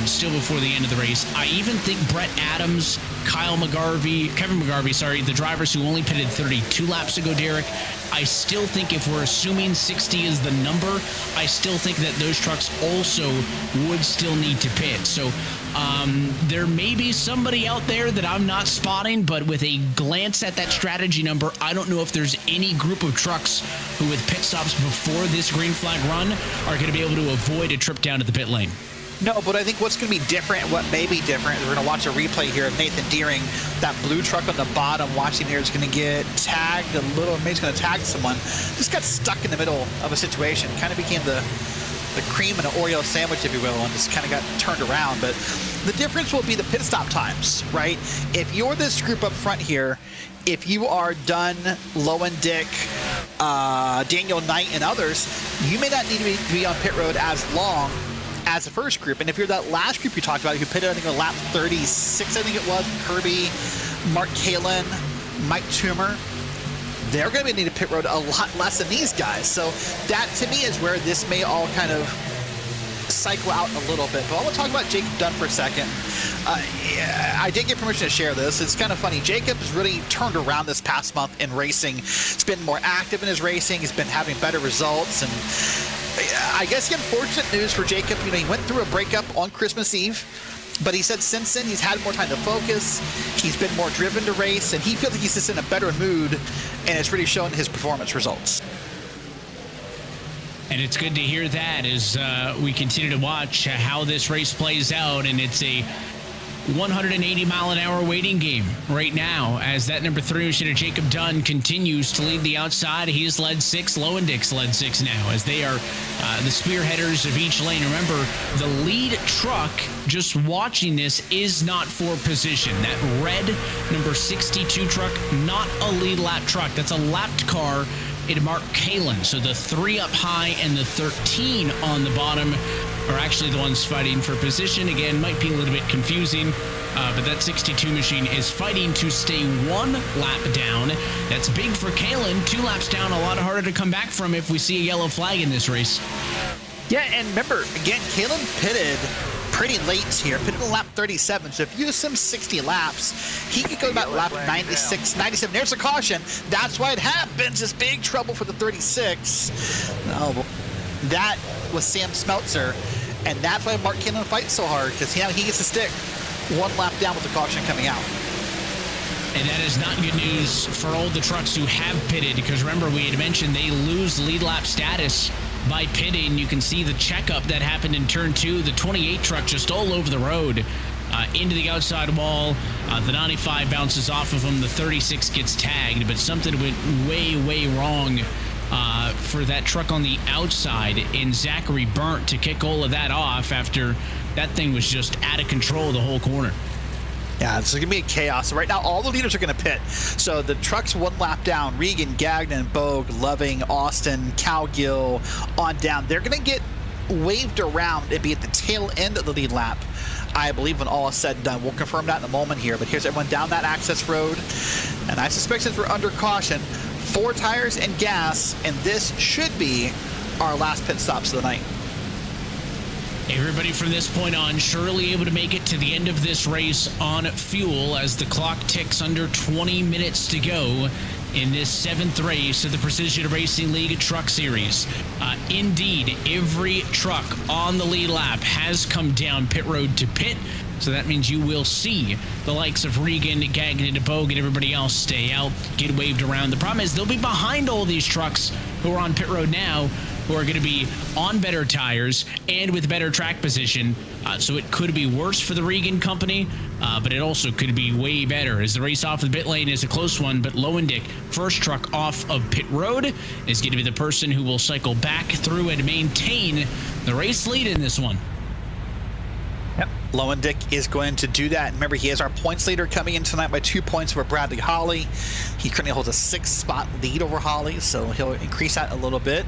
still before the end of the race. I even think Brett Adams, Kevin McGarvey, the drivers who only pitted 32 laps ago, Derek, I still think if we're assuming 60 is the number, I still think that those trucks also would still need to pit. So there may be somebody out there that I'm not spotting, but with a glance at that strategy number, I don't know if there's any group of trucks who with pit stops before this green flag run are going to be able to avoid a trip down to the pit lane. No, but I think what's going to be different, what may be different, is we're going to watch a replay here of Nathan Deering. That blue truck on the bottom, watching here, is going to get tagged a little. Maybe he's going to tag someone. Just got stuck in the middle of a situation. Kind of became the cream and an Oreo sandwich, if you will, and just kind of got turned around. But the difference will be the pit stop times, right? If you're this group up front here, if you are Dunn, Lowendick, Daniel Knight, and others, you may not need to be on pit road as long as the first group. And if you're that last group you talked about, who pitted, I think, on lap 36, I think it was, Kirby, Mark Kalin, Mike Toomer, they're going to need to pit road a lot less than these guys. So that, to me, is where this may all kind of cycle out a little bit. But I want to talk about Jacob Dunn for a second. I did get permission to share this. It's kind of funny. Jacob has really turned around this past month in racing. He's been more active in his racing. He's been having better results. And I guess the unfortunate news for Jacob, he went through a breakup on Christmas Eve, but he said since then he's had more time to focus, he's been more driven to race, and he feels like he's just in a better mood, and it's really shown his performance results. And it's good to hear that as we continue to watch how this race plays out. And it's a 180-mile-an-hour waiting game right now as that number 3 machine, Jacob Dunn, continues to lead the outside. He's led 6. Lowendick's led 6 now as they are the spearheaders of each lane. Remember, the lead truck, just watching this, is not for position. That red number 62 truck, not a lead lap truck. That's a lapped car. It marked Kalen. So the 3 up high and the 13 on the bottom are actually the ones fighting for position. Again, might be a little bit confusing, but that 62 machine is fighting to stay 1 lap down. That's big for Kalen. 2 laps down, a lot harder to come back from if we see a yellow flag in this race. Yeah, and remember, again, Kalen pitted pretty late here, pitted on lap 37. So if you assume 60 laps, he could go about lap 96, 97. There's a caution. That's why it happens. It's big trouble for the 36. Oh, that was Sam Smeltzer, and that's why Mark Kalen fights so hard, because he gets to stick 1 lap down with the caution coming out. And that is not good news for all the trucks who have pitted, because remember, we had mentioned they lose lead lap status by pitting. You can see the checkup that happened in turn 2. The 28 truck just all over the road into the outside wall. The 95 bounces off of him. The 36 gets tagged, but something went way wrong for that truck on the outside, and Zachary Burnt to kick all of that off after that thing was just out of control the whole corner. Yeah, this is going to be a chaos. So right now, all the leaders are going to pit. So the truck's 1 lap down. Regan, Gagnon, Bogue, Loving, Austin, Cowgill, on down. They're going to get waved around and be at the tail end of the lead lap, I believe, when all is said and done. We'll confirm that in a moment here. But here's everyone down that access road. And I suspect since we're under caution, 4 tires and gas, and this should be our last pit stops of the night. Everybody from this point on surely able to make it to the end of this race on fuel as the clock ticks under 20 minutes to go in this 7th race of the Precision Racing League Truck Series. Indeed, every truck on the lead lap has come down pit road to pit. So that means you will see the likes of Regan, Gagnon, DeBogue, and everybody else stay out, get waved around. The problem is they'll be behind all these trucks who are on pit road now, who are going to be on better tires and with better track position. So it could be worse for the Regan company, but it also could be way better as the race off the pit lane is a close one. But Lowendick, first truck off of pit road, is going to be the person who will cycle back through and maintain the race lead in this one. Yep, Lowendick is going to do that. Remember, he has our points leader coming in tonight by 2 points over Bradley Holly. He currently holds a 6-spot lead over Holly, so he'll increase that a little bit.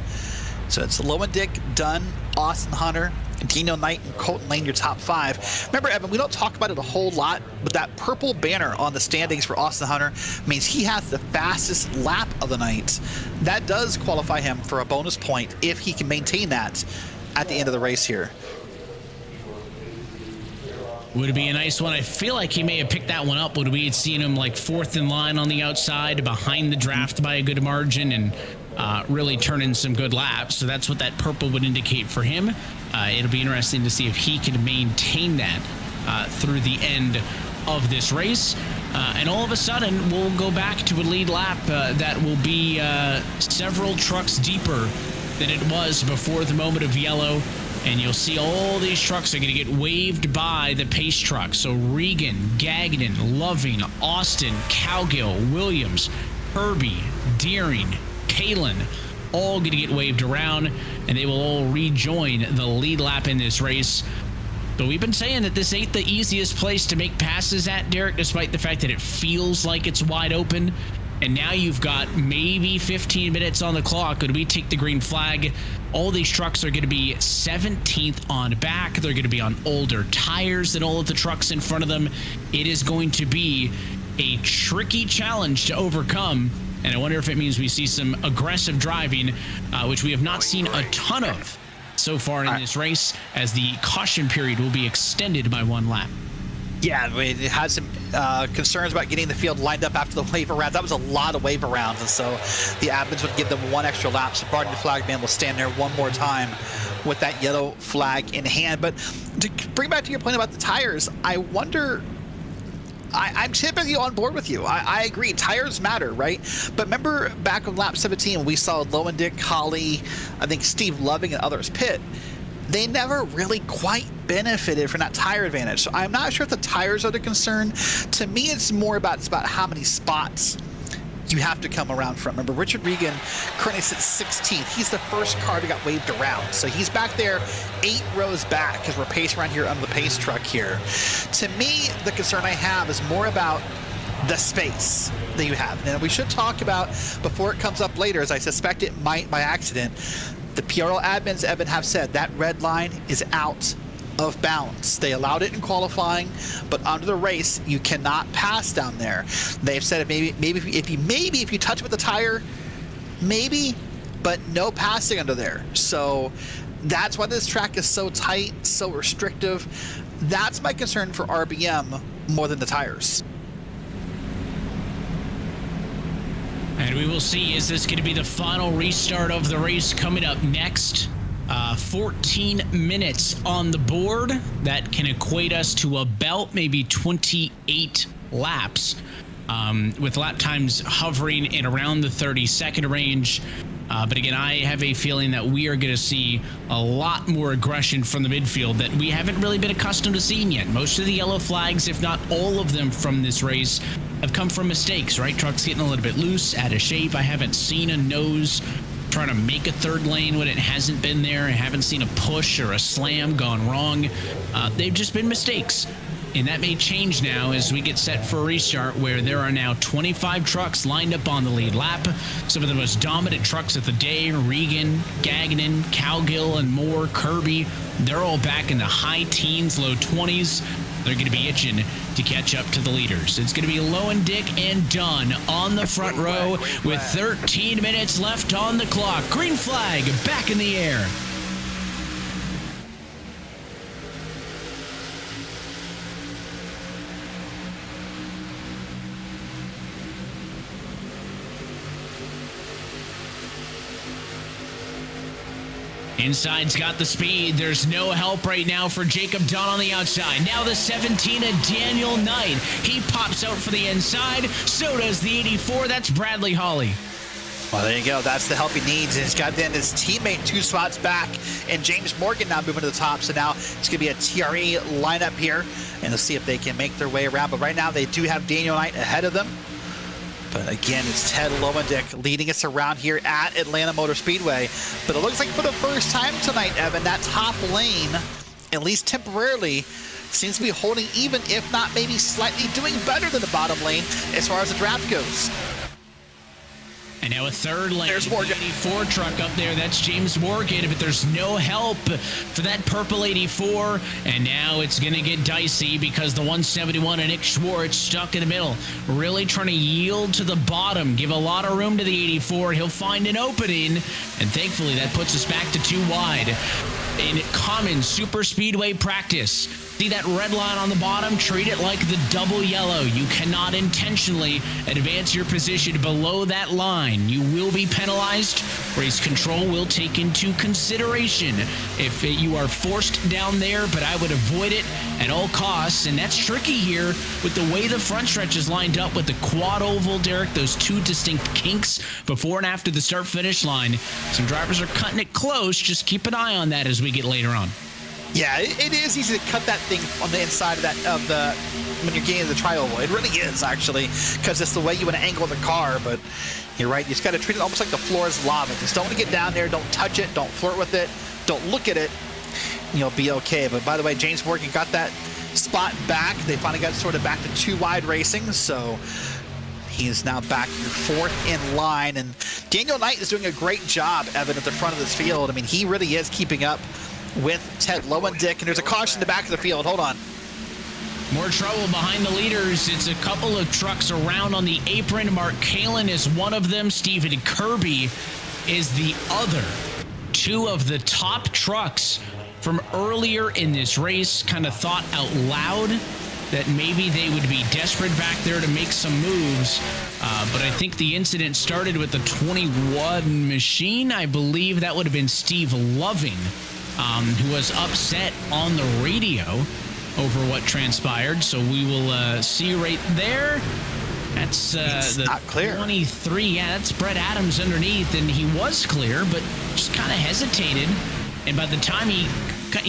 So it's Lowendick, Dunn, Austin Hunter, Dino Knight, and Colton Lane, your top 5. Remember, Evan, we don't talk about it a whole lot, but that purple banner on the standings for Austin Hunter means he has the fastest lap of the night. That does qualify him for a bonus point if he can maintain that at the end of the race here. Would it be a nice one? I feel like he may have picked that one up. Would we had seen him like 4th in line on the outside, behind the draft by a good margin, and really turning some good laps. So that's what that purple would indicate for him. It'll be interesting to see if he can maintain that through the end of this race. And all of a sudden, we'll go back to a lead lap that will be several trucks deeper than it was before the moment of yellow. And you'll see all these trucks are going to get waved by the pace truck. So Regan, Gagnon, Loving, Austin, Cowgill, Williams, Herbie, Deering, Kalen, all going to get waved around, and they will all rejoin the lead lap in this race. But we've been saying that this ain't the easiest place to make passes at, Derek, despite the fact that it feels like it's wide open. And now you've got maybe 15 minutes on the clock. When we take the green flag, all these trucks are going to be 17th on back. They're going to be on older tires than all of the trucks in front of them. It is going to be a tricky challenge to overcome. And I wonder if it means we see some aggressive driving, which we have not seen a ton of so far in this race, as the caution period will be extended by 1 lap. Yeah, we had some concerns about getting the field lined up after the waiver round. That was a lot of waiver rounds, and so the admins would give them 1 extra lap. So Barton the flag man will stand there one more time with that yellow flag in hand. But to bring back to your point about the tires, I wonder I'm typically on board with you. I agree. Tires matter, right? But remember back on lap 17, we saw Lowendick, Holly, I think Steve Loving and others pit. They never really quite benefited from that tire advantage. So I'm not sure if the tires are the concern. To me, it's more about how many spots you have to come around from. Remember, Richard Regan currently sits 16th. He's the first car that got waved around. So he's back there 8 rows back because we're pacing around here under the pace truck here. To me, the concern I have is more about the space that you have. And we should talk about, before it comes up later, as I suspect it might by accident, the PRL admins, Evan, have said that red line is out of bounds. They allowed it in qualifying, but under the race, you cannot pass down there. They've said maybe if you touch with the tire, maybe, but no passing under there. So that's why this track is so tight, so restrictive. That's my concern for RBM more than the tires. And we will see, is this going to be the final restart of the race coming up next? 14 minutes on the board. That can equate us to about maybe 28 laps, with lap times hovering in around the 30-second range. But again, I have a feeling that we are going to see a lot more aggression from the midfield that we haven't really been accustomed to seeing yet. Most of the yellow flags, if not all of them from this race, have come from mistakes, right? Trucks getting a little bit loose, out of shape. I haven't seen a nose trying to make a third lane when it hasn't been there. I haven't seen a push or a slam gone wrong. They've just been mistakes. And that may change now as we get set for a restart, where there are now 25 trucks lined up on the lead lap. Some of the most dominant trucks of the day: Regan, Gagnon, Cowgill, and more, Kirby. They're all back in the high teens, low 20s. They're going to be itching to catch up to the leaders. It's going to be Lowendick and Dunn on the front row with 13 minutes left on the clock. Green flag back in the air. Inside's got the speed. There's no help right now for Jacob Dunn on the outside. Now the 17 of Daniel Knight. He pops out for the inside. So does the 84. That's Bradley Holly. Well, there you go. That's the help he needs. And he's got then his teammate 2 spots back. And James Morgan now moving to the top. So now it's going to be a TRE lineup here. And let's see if they can make their way around. But right now they do have Daniel Knight ahead of them. But again, it's Ted Lowendick leading us around here at Atlanta Motor Speedway. But it looks like for the first time tonight, Evan, that top lane, at least temporarily, seems to be holding even, if not maybe slightly doing better than the bottom lane as far as the draft goes. And now a third lane. There's Morgan. 84 truck up there. That's James Morgan, but there's no help for that purple 84. And now it's going to get dicey because the 171 and Nick Schwartz stuck in the middle, really trying to yield to the bottom, give a lot of room to the 84. He'll find an opening, and thankfully that puts us back to 2 wide. In common super speedway practice, see that red line on the bottom? Treat it like the double yellow. You cannot intentionally advance your position below that line. You will be penalized. Race control will take into consideration if you are forced down there, but I would avoid it at all costs. And that's tricky here with the way the front stretch is lined up with the quad oval, Derek, those 2 distinct kinks before and after the start-finish line. Some drivers are cutting it close. Just keep an eye on that as we get later on. Yeah, it is easy to cut that thing on the inside of the when you're getting the tri-oval. It really is, actually, because it's the way you want to angle the car. But you're right. You just got to treat it almost like the floor is lava. Just don't want to get down there. Don't touch it. Don't flirt with it. Don't look at it. You'll be okay. But by the way, James Morgan got that spot back. They finally got sort of back to 2 wide racing. So he is now back here 4th in line. And Daniel Knight is doing a great job, Evan, at the front of this field. I mean, he really is keeping up with Ted Lowendick. And there's a caution in the back of the field. Hold on. More trouble behind the leaders. It's a couple of trucks around on the apron. Mark Kalin is one of them. Stephen Kirby is the other. 2 of the top trucks from earlier in this race kind of thought out loud that maybe they would be desperate back there to make some moves. But I think the incident started with the 21 machine. I believe that would have been Steve Loving, who was upset on the radio. over what transpired. So we will see right there. That's the not clear. 23. Yeah, that's Brett Adams underneath, and he was clear, but just kind of hesitated. And by the time he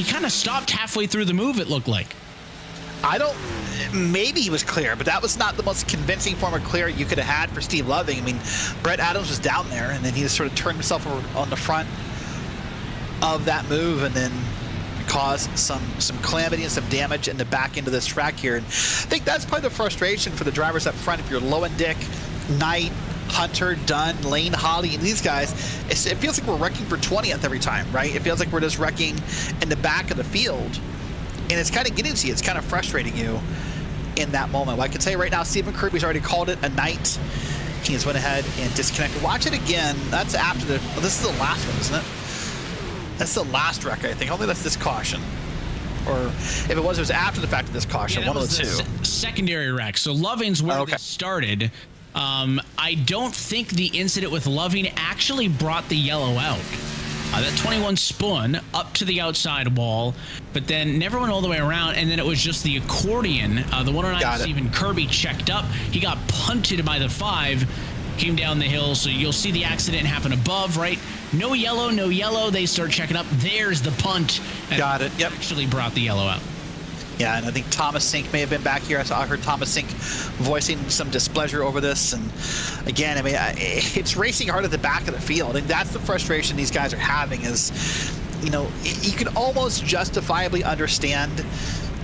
kind of stopped halfway through the move, it looked like. Maybe he was clear, but that was not the most convincing form of clear you could have had for Steve Loving. I mean, Brett Adams was down there, and then he just sort of turned himself over on the front of that move, and then caused some calamity and some damage in the back end of this track here. And I think that's probably the frustration for the drivers up front. If you're Lowen Dick, Knight, Hunter, Dunn, Lane, Holly, and these guys, it feels like we're wrecking for 20th every time, right? It feels like we're just wrecking in the back of the field, and it's kind of getting to you. It's kind of frustrating you in that moment. Well, I can tell you right now, Stephen Kirby's already called it a night. He just went ahead and disconnected. Watch it again. That's after this is the last one, isn't it? That's the last wreck, I think. Only that's this caution. Or if it was after the fact of this caution. Yeah, one of the two. Secondary wreck. So Loving's where they started. I don't think the incident with Loving actually brought the yellow out. That 21 spun up to the outside wall, but then never went all the way around, and then it was just the accordion. The 109 Stephen Kirby checked up. He got punted by the 5, came down the hill, so you'll see the accident happen above, right? No yellow, no yellow. They start checking up. There's the punt. Got it. Yep. Actually brought the yellow out. Yeah, and I think Thomas Sink may have been back here. I heard Thomas Sink voicing some displeasure over this. And again, I mean, it's racing hard at the back of the field. And that's the frustration these guys are having is, you know, you can almost justifiably understand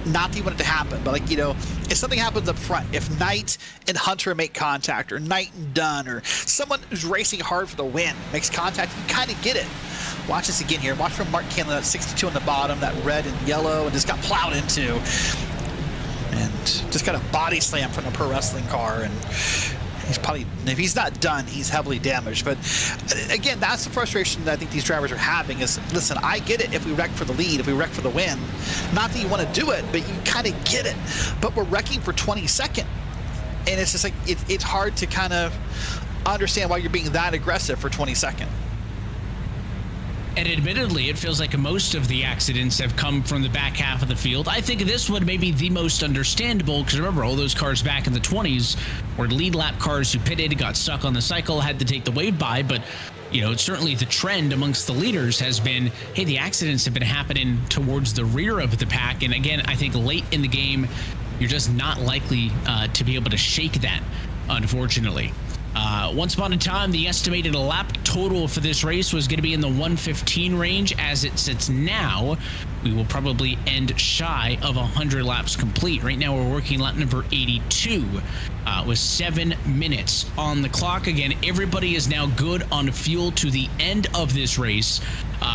not that you want it to happen, but like, you know, if something happens up front, if Knight and Hunter make contact, or Knight and Dunn, or someone who's racing hard for the win makes contact, you kind of get it. Watch this again here. Watch from Mark Canlin at 62 on the bottom, that red and yellow, and just got plowed into. And just got a body slam from a pro wrestling car. And he's probably, if he's not done, he's heavily damaged. But again, that's the frustration that I think these drivers are having is, listen, I get it if we wreck for the lead, if we wreck for the win. Not that you want to do it, but you kind of get it. But we're wrecking for 22nd. And it's just like, it's hard to kind of understand why you're being that aggressive for 22nd. And admittedly, it feels like most of the accidents have come from the back half of the field. I think this one may be the most understandable because remember, all those cars back in the 20s were lead lap cars who pitted, got stuck on the cycle, had to take the wave by. But, you know, certainly the trend amongst the leaders has been, hey, the accidents have been happening towards the rear of the pack. And again, I think late in the game, you're just not likely to be able to shake that, unfortunately. Once upon a time, the estimated lap total for this race was going to be in the 115 range. As it sits now, we will probably end shy of 100 laps complete. Right now, we're working lap number 82 with 7 minutes on the clock. Again, everybody is now good on fuel to the end of this race.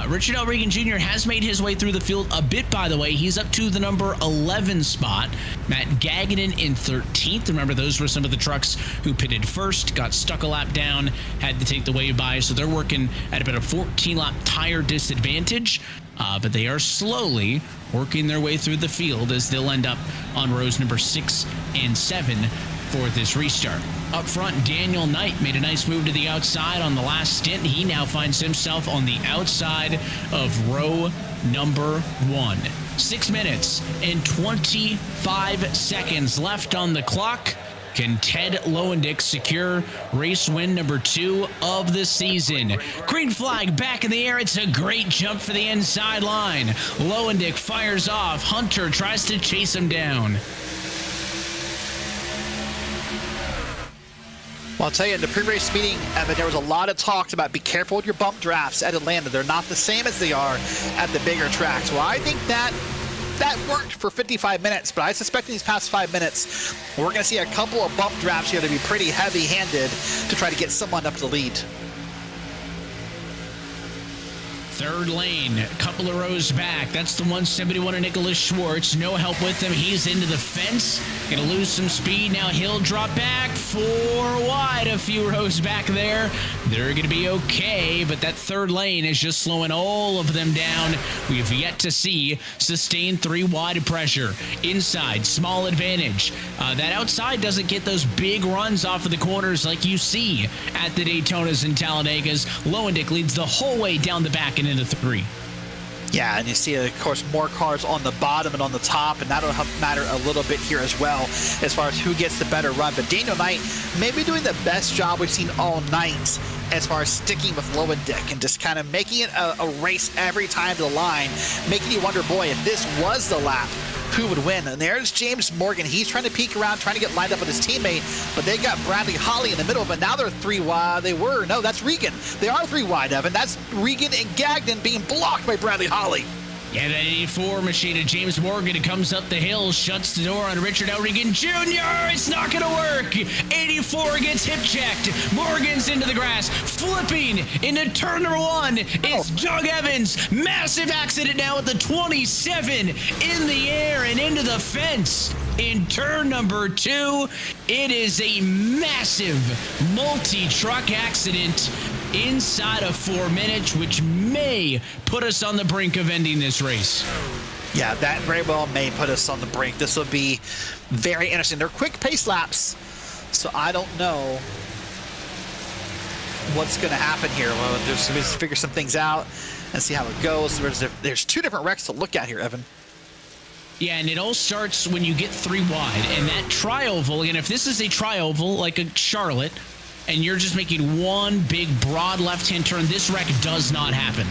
Richard L. Regan Jr. has made his way through the field a bit, by the way. He's up to the number 11 spot. Matt Gagnon in 13th. Remember, those were some of the trucks who pitted first, got stuck a lap down, had to take the wave by. So they're working at about a 14-lap tire disadvantage. But they are slowly working their way through the field as they'll end up on rows number 6 and 7 for this restart. Up front, Daniel Knight made a nice move to the outside on the last stint. He now finds himself on the outside of row number 1. 6 minutes and 25 seconds left on the clock. Can Ted Lowendick secure race win number 2 of the season? Green flag back in the air. It's a great jump for the inside line. Lowendick fires off. Hunter tries to chase him down. Well, I'll tell you, in the pre-race meeting, Evan, there was a lot of talks about be careful with your bump drafts at Atlanta. They're not the same as they are at the bigger tracks. Well, I think that worked for 55 minutes, but I suspect in these past 5 minutes, we're going to see a couple of bump drafts here to be pretty heavy-handed to try to get someone up to the lead. Third lane, a couple of rows back. That's the 171 of Nicholas Schwartz. No help with him. He's into the fence. Gonna lose some speed. Now he'll drop back 4 wide. A few rows back there. They're gonna be okay, but that third lane is just slowing all of them down. We have yet to see sustained 3 wide pressure. Inside, small advantage. That outside doesn't get those big runs off of the corners like you see at the Daytonas and Talladegas. Lowendick leads the whole way down the back and into 3. Yeah, and you see, of course, more cars on the bottom and on the top, and that'll matter a little bit here as well as far as who gets the better run. But Daniel Knight may be doing the best job we've seen all night as far as sticking with Low and Dick and just kind of making it a race every time to the line, making you wonder, boy, if this was the lap, who would win? And there's James Morgan. He's trying to peek around, trying to get lined up with his teammate, but they got Bradley Holly in the middle, but now they're 3 wide. No, that's Regan. They are 3 wide, Evan. That's Regan and Gagnon being blocked by Bradley Holly. Yeah, that 84 machine of James Morgan comes up the hill, shuts the door on Richard L. Regan Jr. It's not going to work. 84 gets hip checked. Morgan's into the grass, flipping into turn number 1. It's Doug Evans. Massive accident now at the 27 in the air and into the fence. In turn number 2, it is a massive multi-truck accident inside of 4 minutes, which may put us on the brink of ending this race. Yeah, that very well may put us on the brink. This will be very interesting. They're quick pace laps, so I don't know what's going to happen here. Well, there's going to figure some things out and see how it goes. There's 2 different wrecks to look at here, Evan. Yeah, and it all starts when you get 3 wide, and that tri-oval, and if this is a tri-oval like a Charlotte, and you're just making one big broad left-hand turn, this wreck does not happen.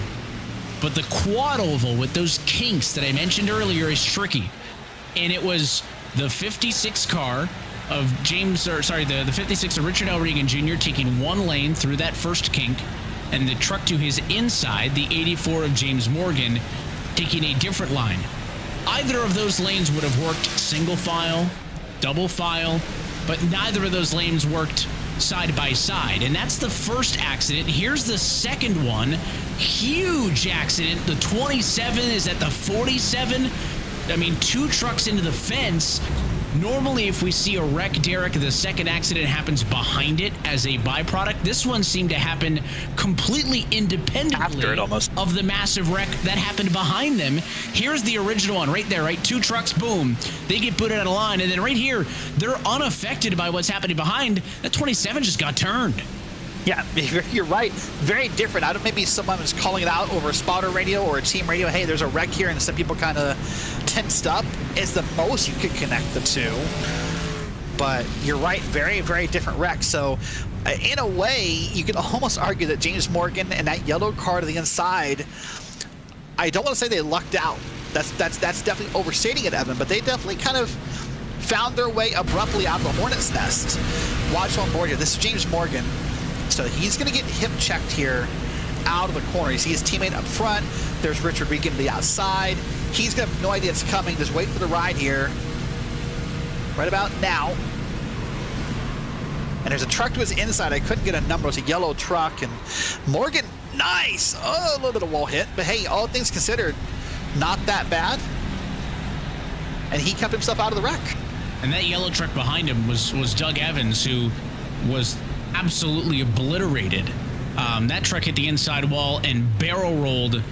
But the quad oval with those kinks that I mentioned earlier is tricky. And it was the 56 car of the 56 of Richard L. Regan Jr. taking 1 lane through that first kink, and the truck to his inside, the 84 of James Morgan, taking a different line. Either of those lanes would have worked single file, double file, but neither of those lanes worked side by side. And that's the first accident. Here's the second one. Huge accident. The 27 is at the 47. I mean, 2 trucks into the fence. Normally, if we see a wreck, Derek, the second accident happens behind it as a byproduct. This one seemed to happen completely independently After it almost. of the massive wreck that happened behind them. Here's the original one right there, right? 2 trucks, boom. They get booted out of line. And then right here, they're unaffected by what's happening behind. That 27 just got turned. Yeah, you're right. Very different. I don't. Maybe someone was calling it out over a spotter radio or a team radio. Hey, there's a wreck here, and some people kind of tensed up. Is the most you could connect the 2. But you're right. Very, very different wreck. So, in a way, you could almost argue that James Morgan and that yellow car to the inside. I don't want to say they lucked out. That's definitely overstating it, Evan. But they definitely kind of found their way abruptly out of the hornet's nest. Watch on board here. This is James Morgan. So he's going to get hip checked here out of the corner. You see his teammate up front. There's Richard Regan to the outside. He's going to have no idea it's coming. Just wait for the ride here. Right about now. And there's a truck to his inside. I couldn't get a number. It was a yellow truck. And Morgan, nice. Oh, a little bit of wall hit. But hey, all things considered, not that bad. And he kept himself out of the wreck. And that yellow truck behind him was Doug Evans, who was absolutely obliterated. That truck hit the inside wall and barrel rolled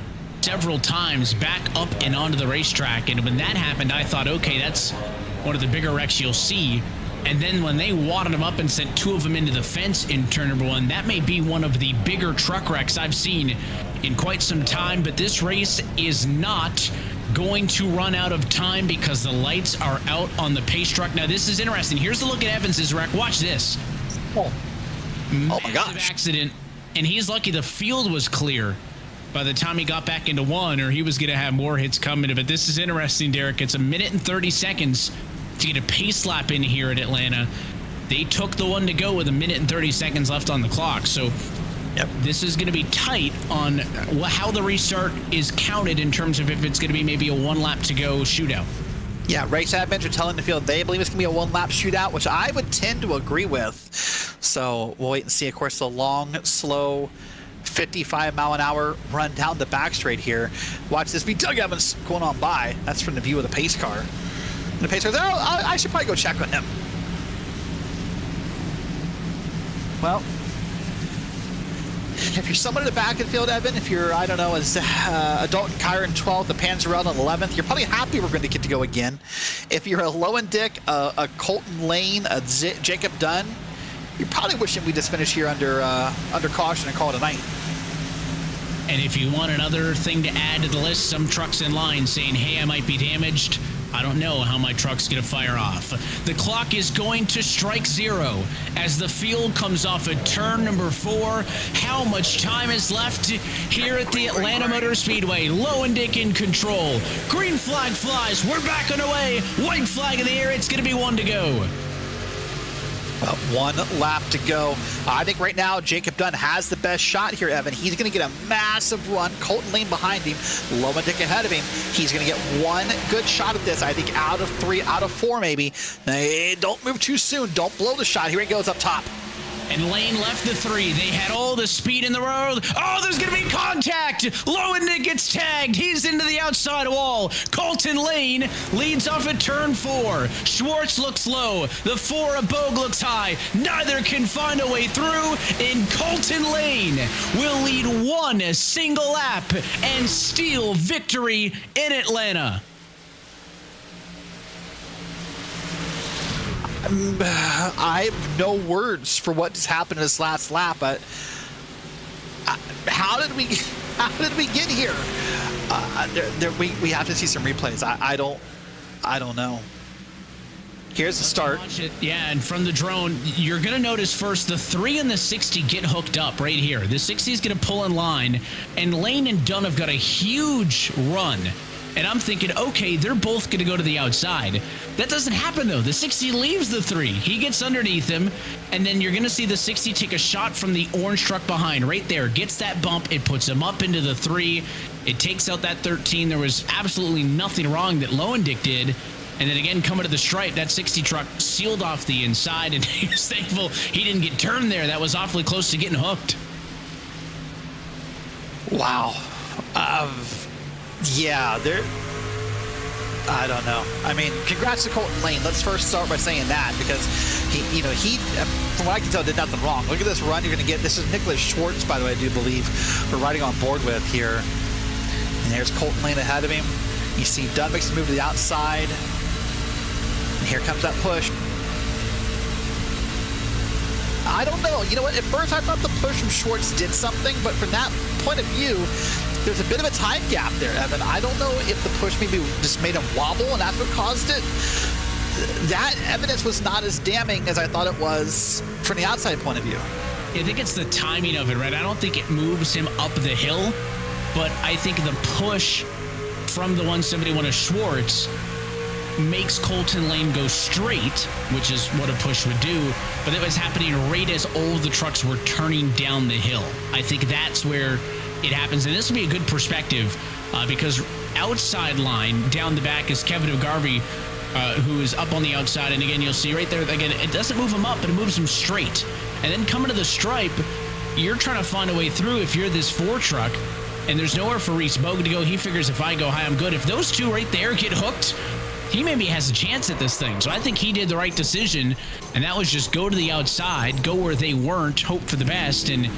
several times back up and onto the racetrack. And when that happened, I thought, okay, that's one of the bigger wrecks you'll see. And then when they wadded them up and sent 2 of them into the fence in turn number 1, that may be one of the bigger truck wrecks I've seen in quite some time. But this race is not going to run out of time because the lights are out on the pace truck. Now, this is interesting. Here's the look at Evans's wreck. Watch this. Oh my gosh. Accident, and he's lucky the field was clear by the time he got back into 1, or he was going to have more hits coming. But this is interesting, Derek. It's 1 minute and 30 seconds to get a pace lap in here at Atlanta. They took the 1 to go with 1 minute and 30 seconds left on the clock. So this is going to be tight on how the restart is counted in terms of if it's going to be maybe a 1 lap to go shootout. Yeah, race admins are telling the field they believe it's going to be a 1-lap shootout, which I would tend to agree with. So we'll wait and see. Of course, the long, slow 55-mile-an-hour run down the back straight here. Watch this be Doug Evans going on by. That's from the view of the pace car. And the pace car, I should probably go check on him. Well, if you're someone in the back of the field, Evan, if you're, I don't know, as Dalton Kyron 12th, the Panzerella 11th, you're probably happy we're going to get to go again. If you're a Low and Dick, a Colton Lane, a Jacob Dunn, you're probably wishing we just finish here under caution and call it a night. And if you want another thing to add to the list, some trucks in line saying, hey, I might be damaged. I don't know how my truck's going to fire off. The clock is going to strike 0 as the field comes off at turn number 4. How much time is left here at the Atlanta Motor Speedway? Lowendick in control. Green flag flies. We're back on the way. White flag in the air. It's going to be 1 to go. Well, 1 lap to go. I think right now Jacob Dunn has the best shot here, Evan. He's going to get a massive run. Colton Lane behind him. Lowendick ahead of him. He's going to get 1 good shot at this. I think out of 3, out of 4 maybe. Hey, don't move too soon. Don't blow the shot. Here he goes up top. And Lane left the 3. They had all the speed in the world. Oh, there's going to be contact. Lowendick gets tagged. He's into the outside wall. Colton Lane leads off at turn 4. Schwartz looks low. The 4 of Bogue looks high. Neither can find a way through. And Colton Lane will lead 1 single lap and steal victory in Atlanta. I have no words for what just happened in this last lap, but how did we get here? We have to see some replays. I don't know. Here's the start. Yeah, and from the drone, you're going to notice first the 3 and the 60 get hooked up right here. The 60 is going to pull in line, and Lane and Dunn have got a huge run. And I'm thinking, okay, they're both going to go to the outside. That doesn't happen, though. The 60 leaves the 3. He gets underneath him, and then you're going to see the 60 take a shot from the orange truck behind right there. Gets that bump. It puts him up into the 3. It takes out that 13. There was absolutely nothing wrong that Lowendick did. And then again, coming to the stripe, that 60 truck sealed off the inside, and he was thankful he didn't get turned there. That was awfully close to getting hooked. Wow. Yeah, I don't know. I mean, congrats to Colton Lane. Let's first start by saying that, because he, from what I can tell, did nothing wrong. Look at this run you're going to get. This is Nicholas Schwartz, by the way, I do believe we're riding on board with here. And there's Colton Lane ahead of him. You see Dunn makes a move to the outside. And here comes that push. I don't know. You know what? At first, I thought the push from Schwartz did something, but from that point of view, there's a bit of a time gap there, Evan. I don't know if the push maybe just made him wobble and that's what caused it. That evidence was not as damning as I thought it was from the outside point of view. I think it's the timing of it, right? I don't think it moves him up the hill, but I think the push from the 171 of Schwartz makes Colton Lane go straight, which is what a push would do, but it was happening right as all the trucks were turning down the hill. I think that's where it happens, and this will be a good perspective because outside line down the back is Kevin McGarvey, who is up on the outside, and again, you'll see right there, again, it doesn't move him up, but it moves him straight. And then coming to the stripe, you're trying to find a way through if you're this 4 truck, and there's nowhere for Reese Bogue to go. He figures if I go high, I'm good. If those 2 right there get hooked, he maybe has a chance at this thing. So I think he did the right decision, and that was just go to the outside, go where they weren't, hope for the best, and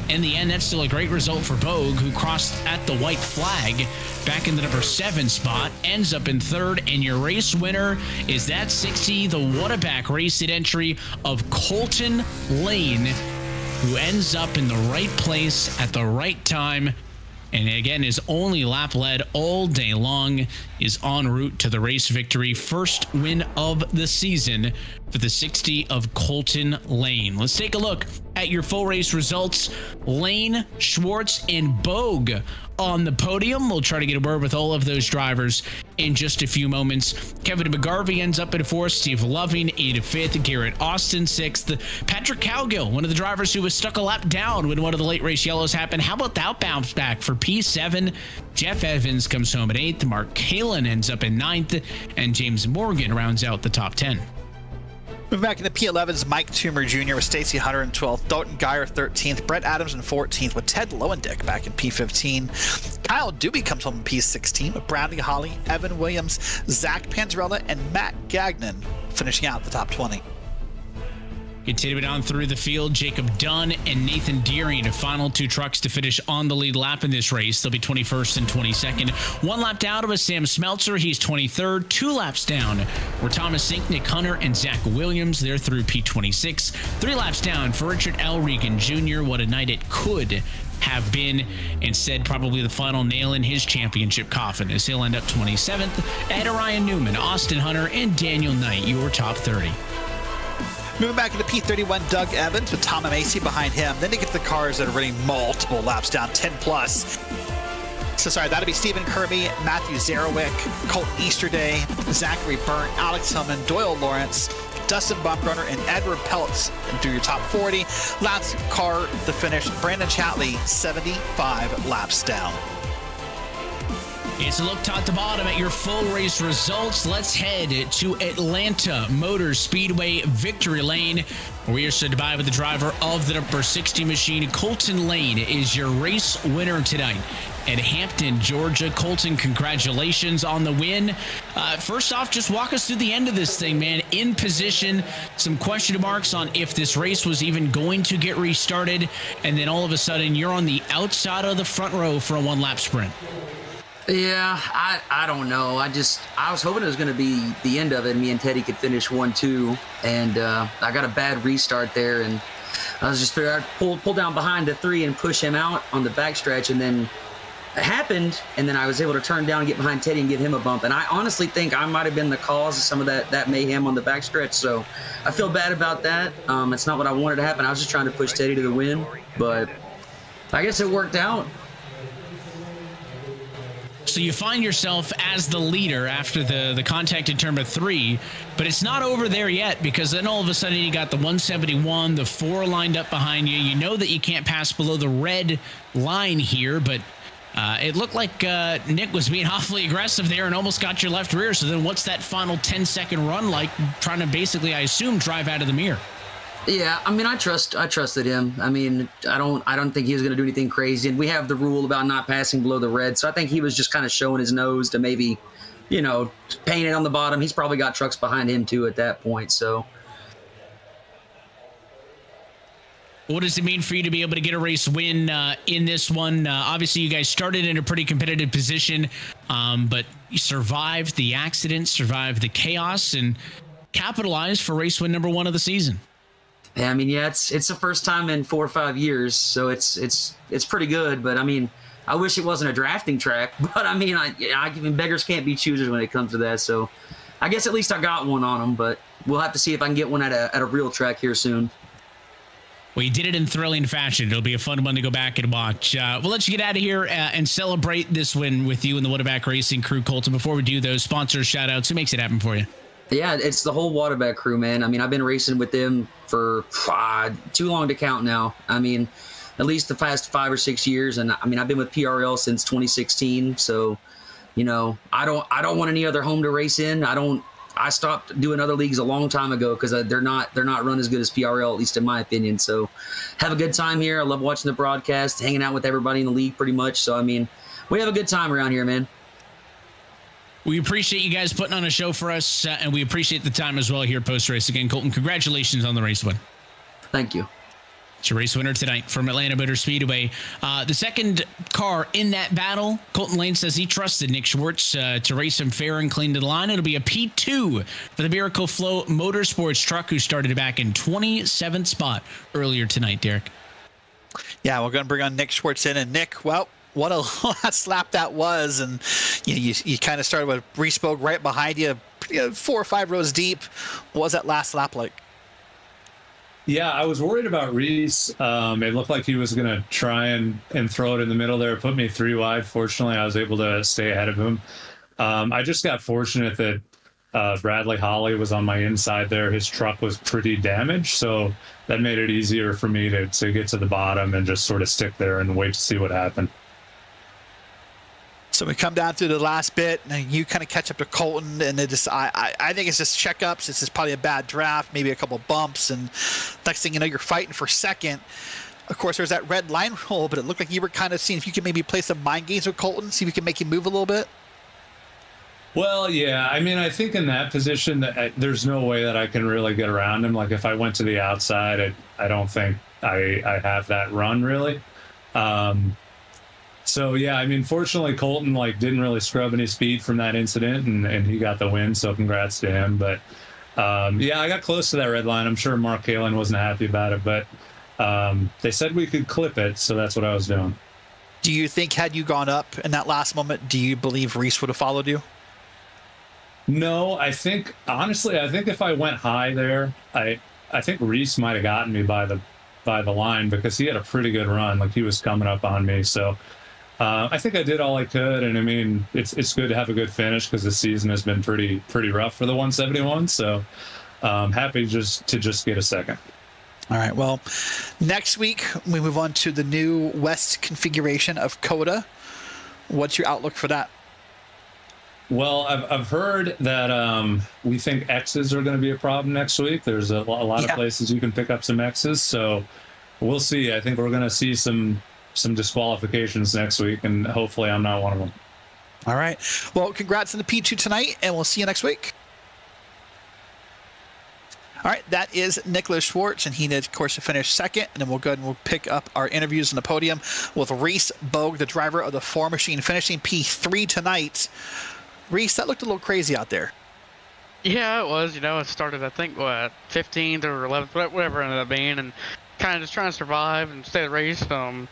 in the end, that's still a great result for Bogue, who crossed at the white flag back in the number 7 spot, ends up in 3rd, and your race winner is that 60, the Whataback race at entry of Colton Lane, who ends up in the right place at the right time. And again, his only lap led all day long, is en route to the race victory. First win of the season for the 60 of Colton Lane. Let's take a look at your full race results. Lane, Schwartz, and Bogue on the podium. We'll try to get a word with all of those drivers in just a few moments. Kevin McGarvey ends up in 4th, Steve Loving in 5th, Garrett Austin 6th, Patrick Cowgill, one of the drivers who was stuck a lap down when one of the late race yellows happened. How about that bounce back for P7? Jeff Evans comes home at 8th, Mark Kalin ends up in 9th, and James Morgan rounds out the top 10. Moving back into P11's Mike Toomer Jr. with Stacy Hunter in 12th, Dalton Geyer 13th, Brett Adams in 14th with Ted Lowendick back in P15. Kyle Doobie comes home in P16 with Bradley Holly, Evan Williams, Zach Panzarella, and Matt Gagnon finishing out the top 20. Continuing on through the field, Jacob Dunn and Nathan Deering, the final 2 trucks to finish on the lead lap in this race. They'll be 21st and 22nd. 1 lap down was Sam Smeltzer. He's 23rd. 2 laps down were Thomas Sink, Nick Hunter, and Zach Williams. They're through P26. 3 laps down for Richard L. Regan Jr. What a night it could have been instead probably the final nail in his championship coffin, as he'll end up 27th ahead of Ryan Newman, Austin Hunter, and Daniel Knight, your top 30. Moving back into P31, Doug Evans with Tom and Macy behind him. Then you get the cars that are running multiple laps down, 10 plus. So sorry, that'll be Stephen Kirby, Matthew Zarowick, Colton Easterday, Zachary Byrne, Alex Hillman, Doyle Lawrence, Dustin Bumbrunner, and Edward Peltz do your top 40. Last car to finish, Brandon Chatley, 75 laps down. It's a look top to bottom at your full race results. Let's head to Atlanta Motor Speedway Victory Lane, where we are stood by with the driver of the number 60 machine. Colton Lane is your race winner tonight at Hampton, Georgia. Colton, congratulations on the win. First off, just walk us through the end of this thing, man. In position, some question marks on if this race was even going to get restarted, and then all of a sudden you're on the outside of the front row for a one-lap sprint. Yeah, I don't know. I was hoping it was going to be the end of it. Me and Teddy could finish 1-2, and I got a bad restart there, and I was just figuring I'd pull down behind the 3 and push him out on the backstretch, and then it happened, and then I was able to turn down and get behind Teddy and give him a bump. And I honestly think I might have been the cause of some of that mayhem on the backstretch, so I feel bad about that. It's not what I wanted to happen. I was just trying to push Teddy to the win, but I guess it worked out. So you find yourself as the leader after the contact in turn 3, but it's not over there yet, because then all of a sudden you got the 171, the 4 lined up behind you. You know that you can't pass below the red line here, but it looked like Nick was being awfully aggressive there and almost got your left rear. So then what's that final 10-second run like, trying to basically, I assume, drive out of the mirror? Yeah, I mean, I trusted him. I mean, I don't think he was going to do anything crazy. And we have the rule about not passing below the red. So I think he was just kind of showing his nose to maybe, paint it on the bottom. He's probably got trucks behind him too at that point. So what does it mean for you to be able to get a race win in this one? Obviously, you guys started in a pretty competitive position, but you survived the accident, survived the chaos, and capitalized for race win number 1 of the season. Yeah, I mean, it's the first time in 4 or 5 years, so it's pretty good. But I mean, I wish it wasn't a drafting track. But I mean, beggars can't be choosers when it comes to that. So I guess at least I got one on them. But we'll have to see if I can get one at a real track here soon. Well, you did it in thrilling fashion. It'll be a fun one to go back and watch. We'll let you get out of here and celebrate this win with you and the Waterback Racing crew, Colton. Before we do those sponsors, shout-outs, who makes it happen for you? Yeah, it's the whole Waterback crew, man. I mean, I've been racing with them for too long to count now. I mean, at least the past 5 or 6 years. And I mean, I've been with PRL since 2016. So, I don't want any other home to race in. I stopped doing other leagues a long time ago because they're not run as good as PRL, at least in my opinion. So have a good time here. I love watching the broadcast, hanging out with everybody in the league pretty much. So, I mean, we have a good time around here, man. We appreciate you guys putting on a show for us, and we appreciate the time as well here post-race. Again, Colton, congratulations on the race win. Thank you. It's your race winner tonight from Atlanta Motor Speedway. The second car in that battle, Colton Lane says he trusted Nick Schwartz to race him fair and clean to the line. It'll be a P2 for the Miracle Flow Motorsports truck, who started back in 27th spot earlier tonight, Derek. Yeah, we're going to bring on Nick Schwartz in. And Nick, well, what a last lap that was. And you kind of started with Respoke right behind you, 4 or 5 rows deep. What was that last lap like? Yeah, I was worried about Reese. It looked like he was going to try and throw it in the middle there, put me 3 wide. Fortunately, I was able to stay ahead of him. I just got fortunate that Bradley Holly was on my inside there. His truck was pretty damaged, so that made it easier for me to get to the bottom and just sort of stick there and wait to see what happened. So we come down to the last bit, and you kind of catch up to Colton, and it just I think it's just checkups. It's just probably a bad draft, maybe a couple bumps, and next thing you know, you're fighting for second. Of course, there's that red line roll, but it looked like you were kind of seeing if you could maybe play some mind games with Colton, see if you can make him move a little bit. Well, yeah. I mean, I think in that position, there's no way that I can really get around him. Like if I went to the outside, I don't think I have that run really. So yeah, I mean, fortunately, Colton didn't really scrub any speed from that incident, and he got the win. So congrats to him. But yeah, I got close to that red line. I'm sure Mark Kalin wasn't happy about it, but They said we could clip it, so that's what I was doing. Do you think had you gone up in that last moment, do you believe Reese would have followed you? No, I think honestly, I think if I went high there, I think Reese might have gotten me by the line because he had a pretty good run. Like he was coming up on me. So I think I did all I could. And I mean, it's good to have a good finish because the season has been pretty rough for the 171. So happy to get a second. All right. Well, next week we move on to the new West configuration of COTA. What's your outlook for that? Well, I've heard that we think X's are going to be a problem next week. There's a lot of places you can pick up some X's, so we'll see. I think we're going to see some disqualifications next week, and hopefully I'm not one of them. All right. Well, congrats on the P2 tonight, and we'll see you next week. All right, that is Nicholas Schwartz, and he did, of course, to finish second. And then we'll go ahead and we'll pick up our interviews on the podium with Reese Bogue, the driver of the 4 Machine, finishing P3 tonight. Reese, that looked a little crazy out there. Yeah, it was. It started, I think, 15th or 11th, whatever it ended up being, and kind of just trying to survive and stay the race. Haven't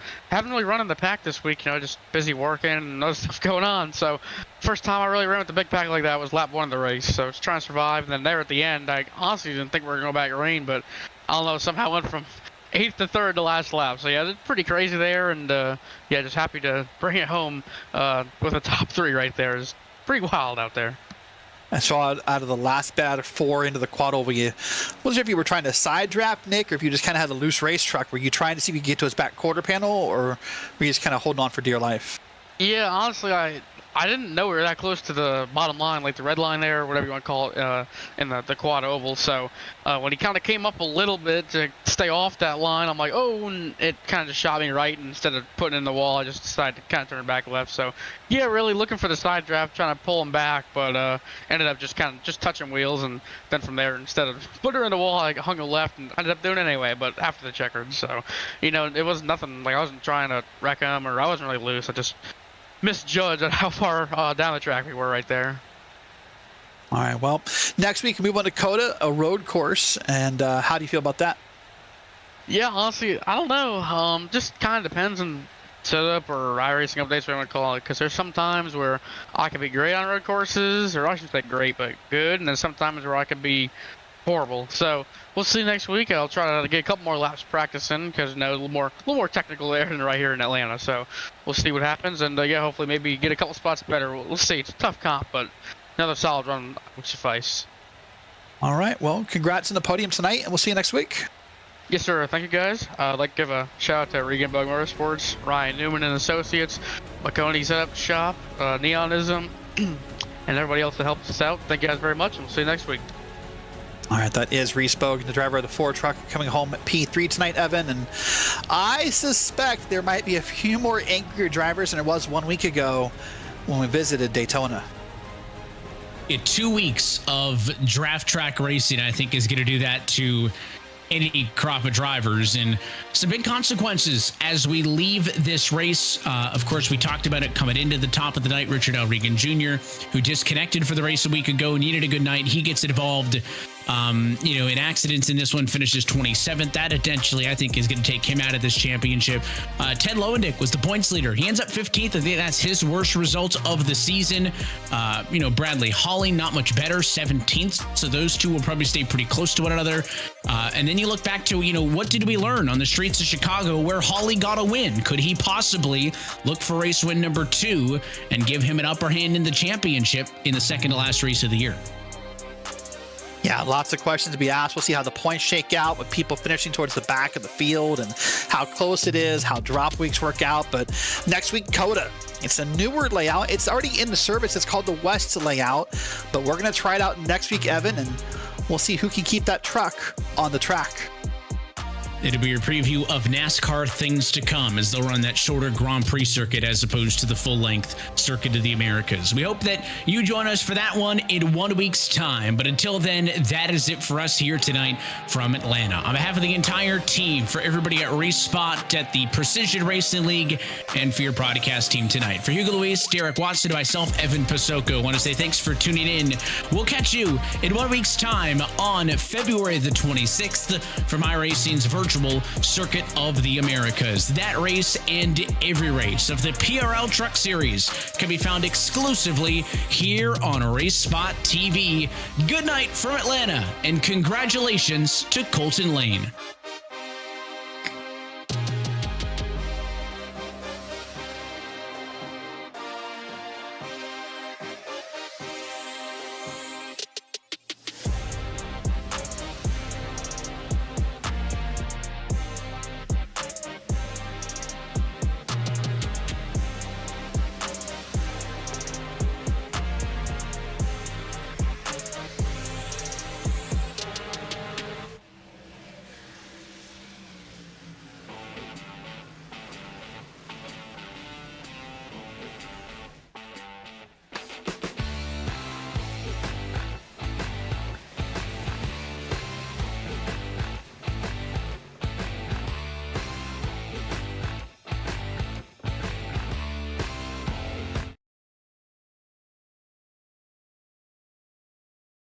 really run in the pack this week, just busy working and other stuff going on. So first time I really ran with the big pack like that was lap 1 of the race. So just trying to survive. And then there at the end, I honestly didn't think we were going to go back green, but I don't know, somehow went from 8th to 3rd to last lap. So yeah, it's pretty crazy there. And yeah, just happy to bring it home with a top 3 right there. It's pretty wild out there. I saw out of the last bet out of 4 into the quad oval, wasn't sure if you were trying to side draft Nick or if you just kind of had a loose race truck. Were you trying to see if you could get to his back quarter panel, or were you just kind of holding on for dear life? Yeah, honestly, I didn't know we were that close to the bottom line, like the red line there, or whatever you want to call it, in the quad oval. So when he kind of came up a little bit to stay off that line, I'm like, oh, and it kind of just shot me right. And instead of putting in the wall, I just decided to kind of turn back left. So yeah, really looking for the side draft, trying to pull him back, but ended up just kind of just touching wheels. And then from there, instead of putting her in the wall, I hung her left and ended up doing it anyway, but after the checkered. So, it was nothing, like I wasn't trying to wreck him or I wasn't really loose. I just misjudged at how far down the track we were right there. All right, well, next week we move on to COTA, a road course, and how do you feel about that? Yeah, honestly, I don't know. Just kind of depends on setup or iRacing updates, whatever you want to call it, because there's some times where I can be great on road courses, or I should say great, but good, and then sometimes where I could be horrible. So we'll see next week. I'll try to get a couple more laps practicing because a little more technical there than right here in Atlanta. So we'll see what happens, and yeah, hopefully maybe get a couple spots better. We'll see. It's a tough comp, but another solid run would suffice. All right. Well, congrats on the podium tonight, and we'll see you next week. Yes, sir. Thank you, guys. I'd like to give a shout out to Regan Bug Motorsports, Ryan Newman and Associates, Maconi Setup Shop, Neonism, and everybody else that helps us out. Thank you guys very much, and we'll see you next week. All right, that is Reese Bogue, the driver of the Ford truck, coming home at P3 tonight, Evan. And I suspect there might be a few more angrier drivers than there was 1 week ago when we visited Daytona. 2 weeks of draft track racing, I think, is going to do that to any crop of drivers, and some big consequences as we leave this race. Of course, we talked about it coming into the top of the night. Richard L. Regan Jr., who disconnected for the race a week ago, needed a good night. He gets involved in accidents in this one, finishes 27th. That eventually, I think, is going to take him out of this championship. Ted Lowendick was the points leader. He ends up 15th. I think that's his worst result of the season. Bradley Hawley, not much better, 17th. So those two will probably stay pretty close to one another. And then you look back to, what did we learn on the streets of Chicago where Hawley got a win? Could he possibly look for race win number 2 and give him an upper hand in the championship in the second to last race of the year? Yeah, lots of questions to be asked. We'll see how the points shake out with people finishing towards the back of the field and how close it is, how drop weeks work out. But next week, COTA. It's a newer layout. It's already in the service. It's called the West layout. But we're going to try it out next week, Evan, and we'll see who can keep that truck on the track. It'll be your preview of NASCAR things to come as they'll run that shorter Grand Prix circuit as opposed to the full-length Circuit of the Americas. We hope that you join us for that one in 1 week's time. But until then, that is it for us here tonight from Atlanta. On behalf of the entire team, for everybody at RaceSpot, at the Precision Racing League, and for your podcast team tonight. For Hugo Luis, Derek Watson, and myself, Evan Pasoko, I want to say thanks for tuning in. We'll catch you in 1 week's time on February the 26th from iRacing's virtual virtual Circuit of the Americas. That race and every race of the PRL Truck Series can be found exclusively here on RaceSpotTV. Good night from Atlanta, and congratulations to Colton Lane.